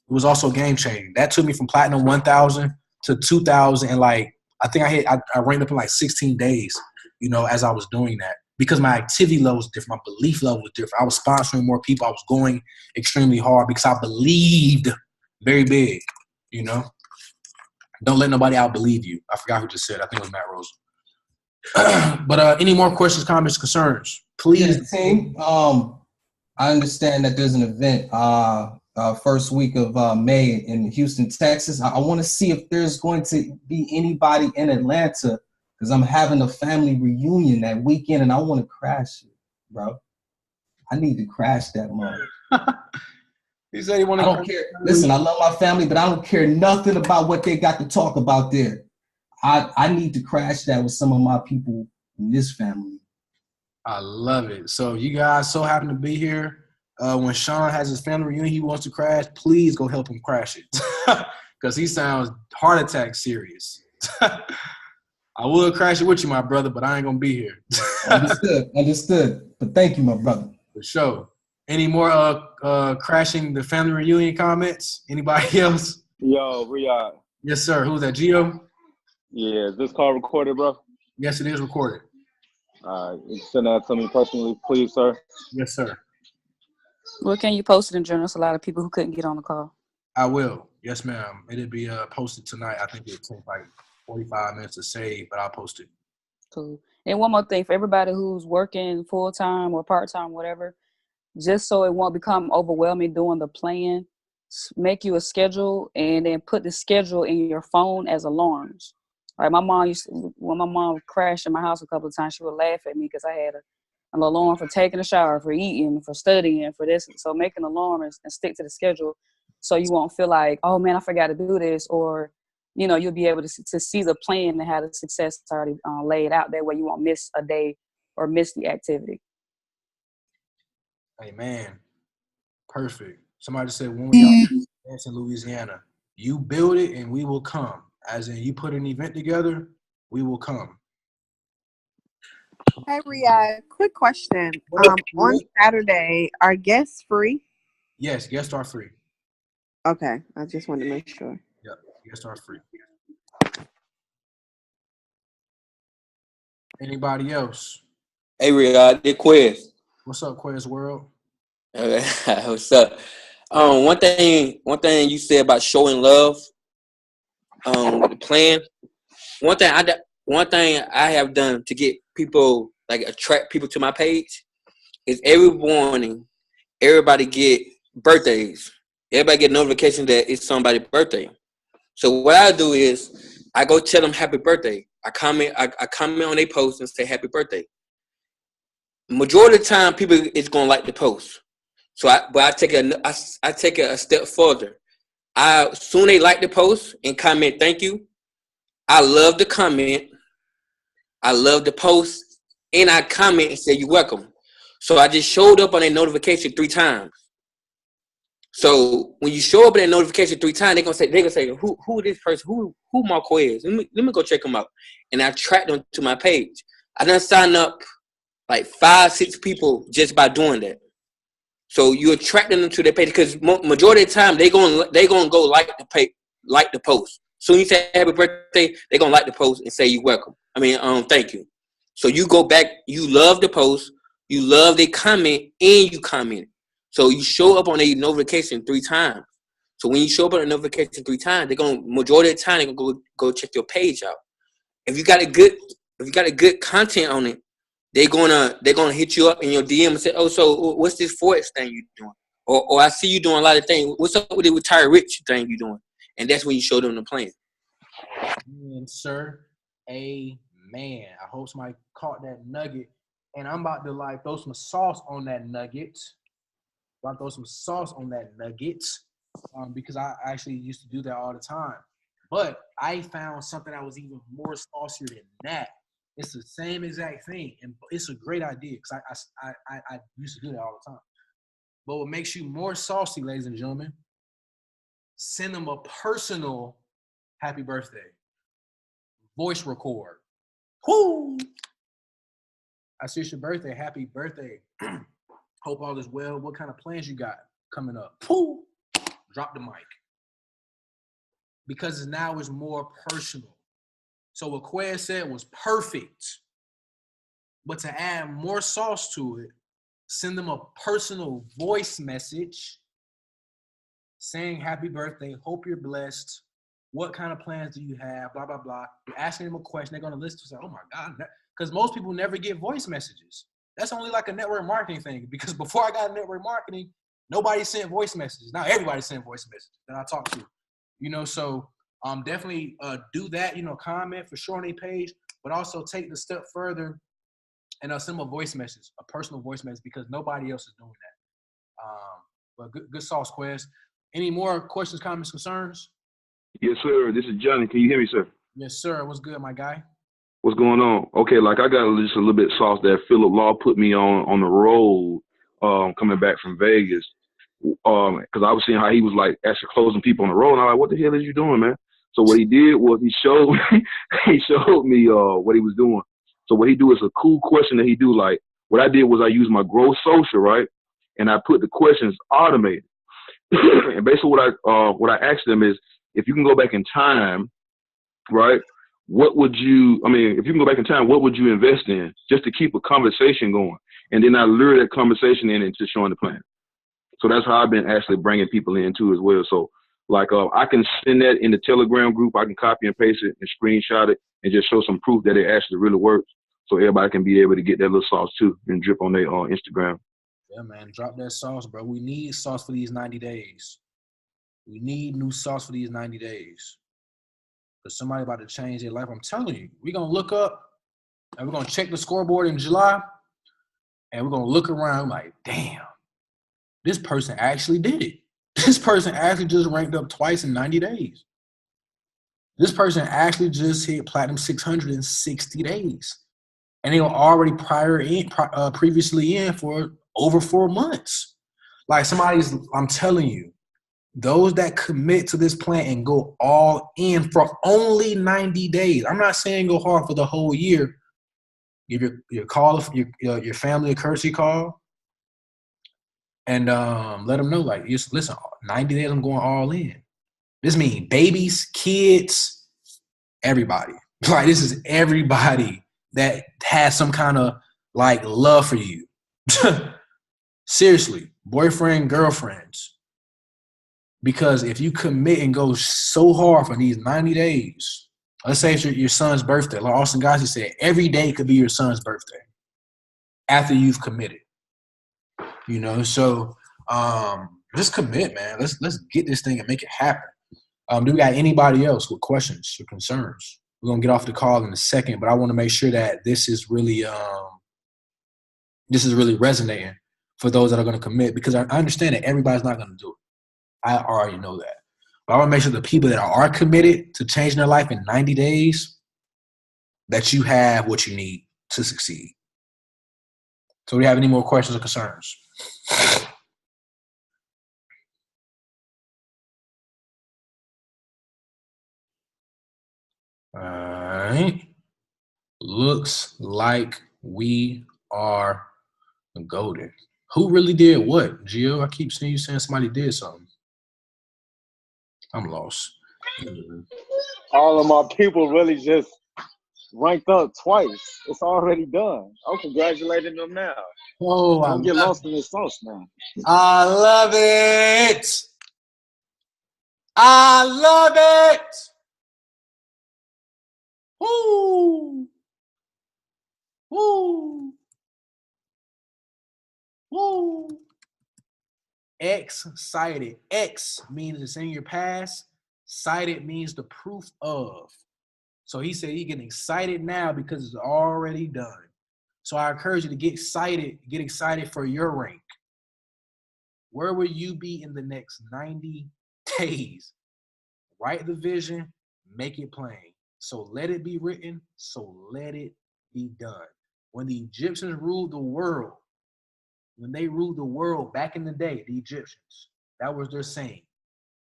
Speaker 1: It was also game changing. That took me from platinum 1,000 to 2,000, and I think I ranked up in 16 days, you know, as I was doing that. Because my activity level was different, my belief level was different. I was sponsoring more people. I was going extremely hard because I believed very big, you know. Don't let nobody outbelieve you. I forgot who just said. I think it was Matt Rose. But any more questions, comments, concerns? Please.
Speaker 8: Yeah, team. I understand that there's an event first week of May in Houston, Texas. I want to see if there's going to be anybody in Atlanta, because I'm having a family reunion that weekend and I want to crash it, bro. I need to crash that mother.
Speaker 1: He said he want to.
Speaker 8: I don't care. Listen, I love my family, but I don't care nothing about what they got to talk about there. I need to crash that with some of my people in this family.
Speaker 1: I love it. So you guys so happen to be here. When Sean has his family reunion he wants to crash, please go help him crash it. Because he sounds heart attack serious. I will crash it with you, my brother, but I ain't going to be here.
Speaker 8: Understood. But thank you, my brother.
Speaker 1: For sure. Any more crashing the family reunion comments? Anybody else?
Speaker 2: Yo, Riyadh.
Speaker 1: Yes, sir. Who's that, Gio?
Speaker 2: Yeah, is this call recorded, bro?
Speaker 1: Yes, it is recorded.
Speaker 2: You send that to me personally, please, sir.
Speaker 1: Yes, sir.
Speaker 6: Well, can you post it in general? It's a lot of people who couldn't get on the call.
Speaker 1: I will. Yes, ma'am. It'll be posted tonight. I think it'll take like 45 minutes to save, but I'll post it.
Speaker 6: Cool. And one more thing for everybody who's working full time or part time, whatever, just so it won't become overwhelming doing the plan, make you a schedule and then put the schedule in your phone as alarms. Like my mom when my mom crashed in my house a couple of times, she would laugh at me because I had an alarm for taking a shower, for eating, for studying, for this. So make an alarm and stick to the schedule so you won't feel like, oh man, I forgot to do this, or you'll be able to see the plan and how the success is already laid out. That way you won't miss a day or miss the activity.
Speaker 1: Hey, man. Perfect. Somebody said, when we y'all dance in Louisiana, you build it and we will come. As in, you put an event together, we will come.
Speaker 9: Hey, Riyadh, quick question. On Saturday, are guests free?
Speaker 1: Yes, guests are free.
Speaker 9: Okay, I just wanted to make sure.
Speaker 1: Yep, guests are free. Anybody else?
Speaker 10: Hey, Riyadh, the quiz.
Speaker 1: What's up, Quiz World?
Speaker 10: What's up? One thing you said about showing love, with the plan. One thing I have done to get people, like attract people to my page, is every morning, everybody get birthdays. Everybody get notification that it's somebody's birthday. So what I do is I go tell them happy birthday. I comment on their post and say happy birthday. Majority of the time, people is gonna like the post. So I take it a step further. Soon they like the post and comment thank you. I love the comment. I love the post, and I comment and say you're welcome. So I just showed up on their notification 3 times. So when you show up in that notification 3 times, they're gonna say who this person, who Marquez? Let me go check them out, and I attract them to my page. I done signed up like 5-6 people just by doing that. So you attracting them to their page because majority of the time they gonna go like the post. So you say happy birthday, they gonna like the post and say you're welcome. Thank you. So you go back, you love the post, you love the comment, and you comment. So you show up on a notification 3 times. So when you show up on a notification 3 times, majority of the time they're gonna go check your page out. If you got a good content on it, they're gonna hit you up in your DM and say, oh, so what's this Forex thing you doing? Or I see you doing a lot of things. What's up with the retire rich thing you doing? And that's when you show them the plan.
Speaker 1: Amen, sir. Amen. I hope somebody caught that nugget. And I'm about to throw some sauce on that nugget. Because I actually used to do that all the time. But I found something that was even more saucier than that. It's the same exact thing, and it's a great idea because I used to do that all the time. But what makes you more saucy, ladies and gentlemen, send them a personal happy birthday. Voice record. Whoo! I see it's your birthday. Happy birthday. Hope all is well. What kind of plans you got coming up? Whoo! Drop the mic. Because now it's more personal. So what Quez said was perfect. But to add more sauce to it, send them a personal voice message saying happy birthday, hope you're blessed, what kind of plans do you have, blah, blah, blah. You're asking them a question, they're going to listen to say, oh my God, because most people never get voice messages. That's only like a network marketing thing, because before I got network marketing, nobody sent voice messages. Now everybody sent voice messages that I talk to, so definitely do that, comment for sure on their page, but also take the step further and send them a voice message, a personal voice message, because nobody else is doing that. But good sauce, Quez. Any more questions, comments, concerns?
Speaker 11: Yes, sir. This is Johnny. Can you hear me, sir?
Speaker 1: Yes, sir. What's good, my guy?
Speaker 11: What's going on? Okay, I got just a little bit of sauce that Philip Law put me on the road coming back from Vegas. Because I was seeing how he was actually closing people on the road, and I'm like, what the hell is you doing, man? So what he did was he showed me what he was doing. So what he do is a cool question that he do. What I did was I used my Grow Social, right, and I put the questions automated. And basically what I asked them is, if you can go back in time, right, if you can go back in time, what would you invest in just to keep a conversation going? And then I lure that conversation into showing the plan. So that's how I've been actually bringing people in too as well. So Like I can send that in the Telegram group. I can copy and paste it and screenshot it and just show some proof that it actually really works, so everybody can be able to get that little sauce too and drip on their Instagram.
Speaker 1: Yeah, man, drop that sauce, bro. We need sauce for these 90 days. We need new sauce for these 90 days. Because somebody about to change their life. I'm telling you, we're going to look up and we're going to check the scoreboard in July, and we're going to look around like, damn, this person actually did it. This person actually just ranked up twice in 90 days. This person actually just hit Platinum 600 in 60 days. And they were already previously in for over 4 months. Like I'm telling you, those that commit to this plan and go all in for only 90 days. I'm not saying go hard for the whole year. Give your family a courtesy call and let them know, like, listen, 90 days I'm going all in. This means babies, kids, everybody. Like, this is everybody that has some kind of, like, love for you. Seriously, boyfriend, girlfriends. Because if you commit and go so hard for these 90 days, let's say it's your son's birthday. Like Austin Gossi said, every day could be your son's birthday after you've committed. You know, so just commit, man. Let's get this thing and make it happen. Do we got anybody else with questions or concerns? We're gonna get off the call in a second, but I want to make sure that this is really resonating for those that are gonna commit, because I understand that everybody's not gonna do it. I already know that. But I want to make sure the people that are committed to changing their life in 90 days, that you have what you need to succeed. So do we have any more questions or concerns? All right. Looks like we are golden. Who really did what, Gio? I keep seeing you saying somebody did something. I'm lost.
Speaker 2: All of my people really just ranked up twice. It's already done. I'm congratulating them now.
Speaker 1: Oh,
Speaker 2: don't get lost in this sauce, man.
Speaker 1: I love it. I love it. Woo. Woo. Woo. Excited. X means it's in your past. Cited means the proof of. So he said he's getting excited now because it's already done. So I encourage you to get excited for your rank. Where will you be in the next 90 days? Write the vision, make it plain. So let it be written, so let it be done. When the Egyptians ruled the world, when they ruled the world back in the day, the Egyptians, that was their saying.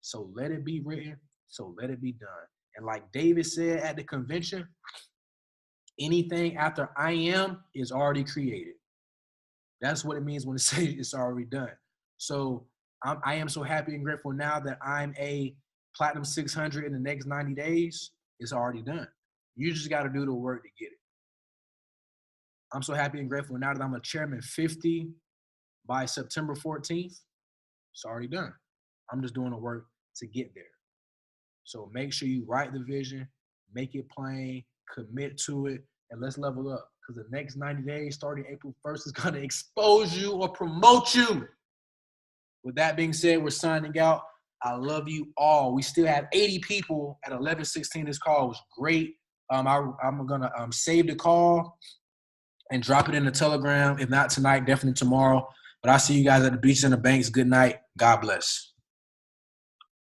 Speaker 1: So let it be written, so let it be done. And like David said at the convention, anything after I am is already created. That's what it means when it says it's already done. So I am so happy and grateful now that I'm a Platinum 600 in the next 90 days. It's already done. You just got to do the work to get it. I'm so happy and grateful now that I'm a Chairman 50 by September 14th. It's already done. I'm just doing the work to get there. So make sure you write the vision, make it plain, commit to it, and let's level up. Because the next 90 days, starting April 1st, is going to expose you or promote you. With that being said, we're signing out. I love you all. We still have 80 people at 11:16. This call was great. I'm going to save the call and drop it in the Telegram. If not tonight, definitely tomorrow. But I'll see you guys at the beaches and the banks. Good night. God bless.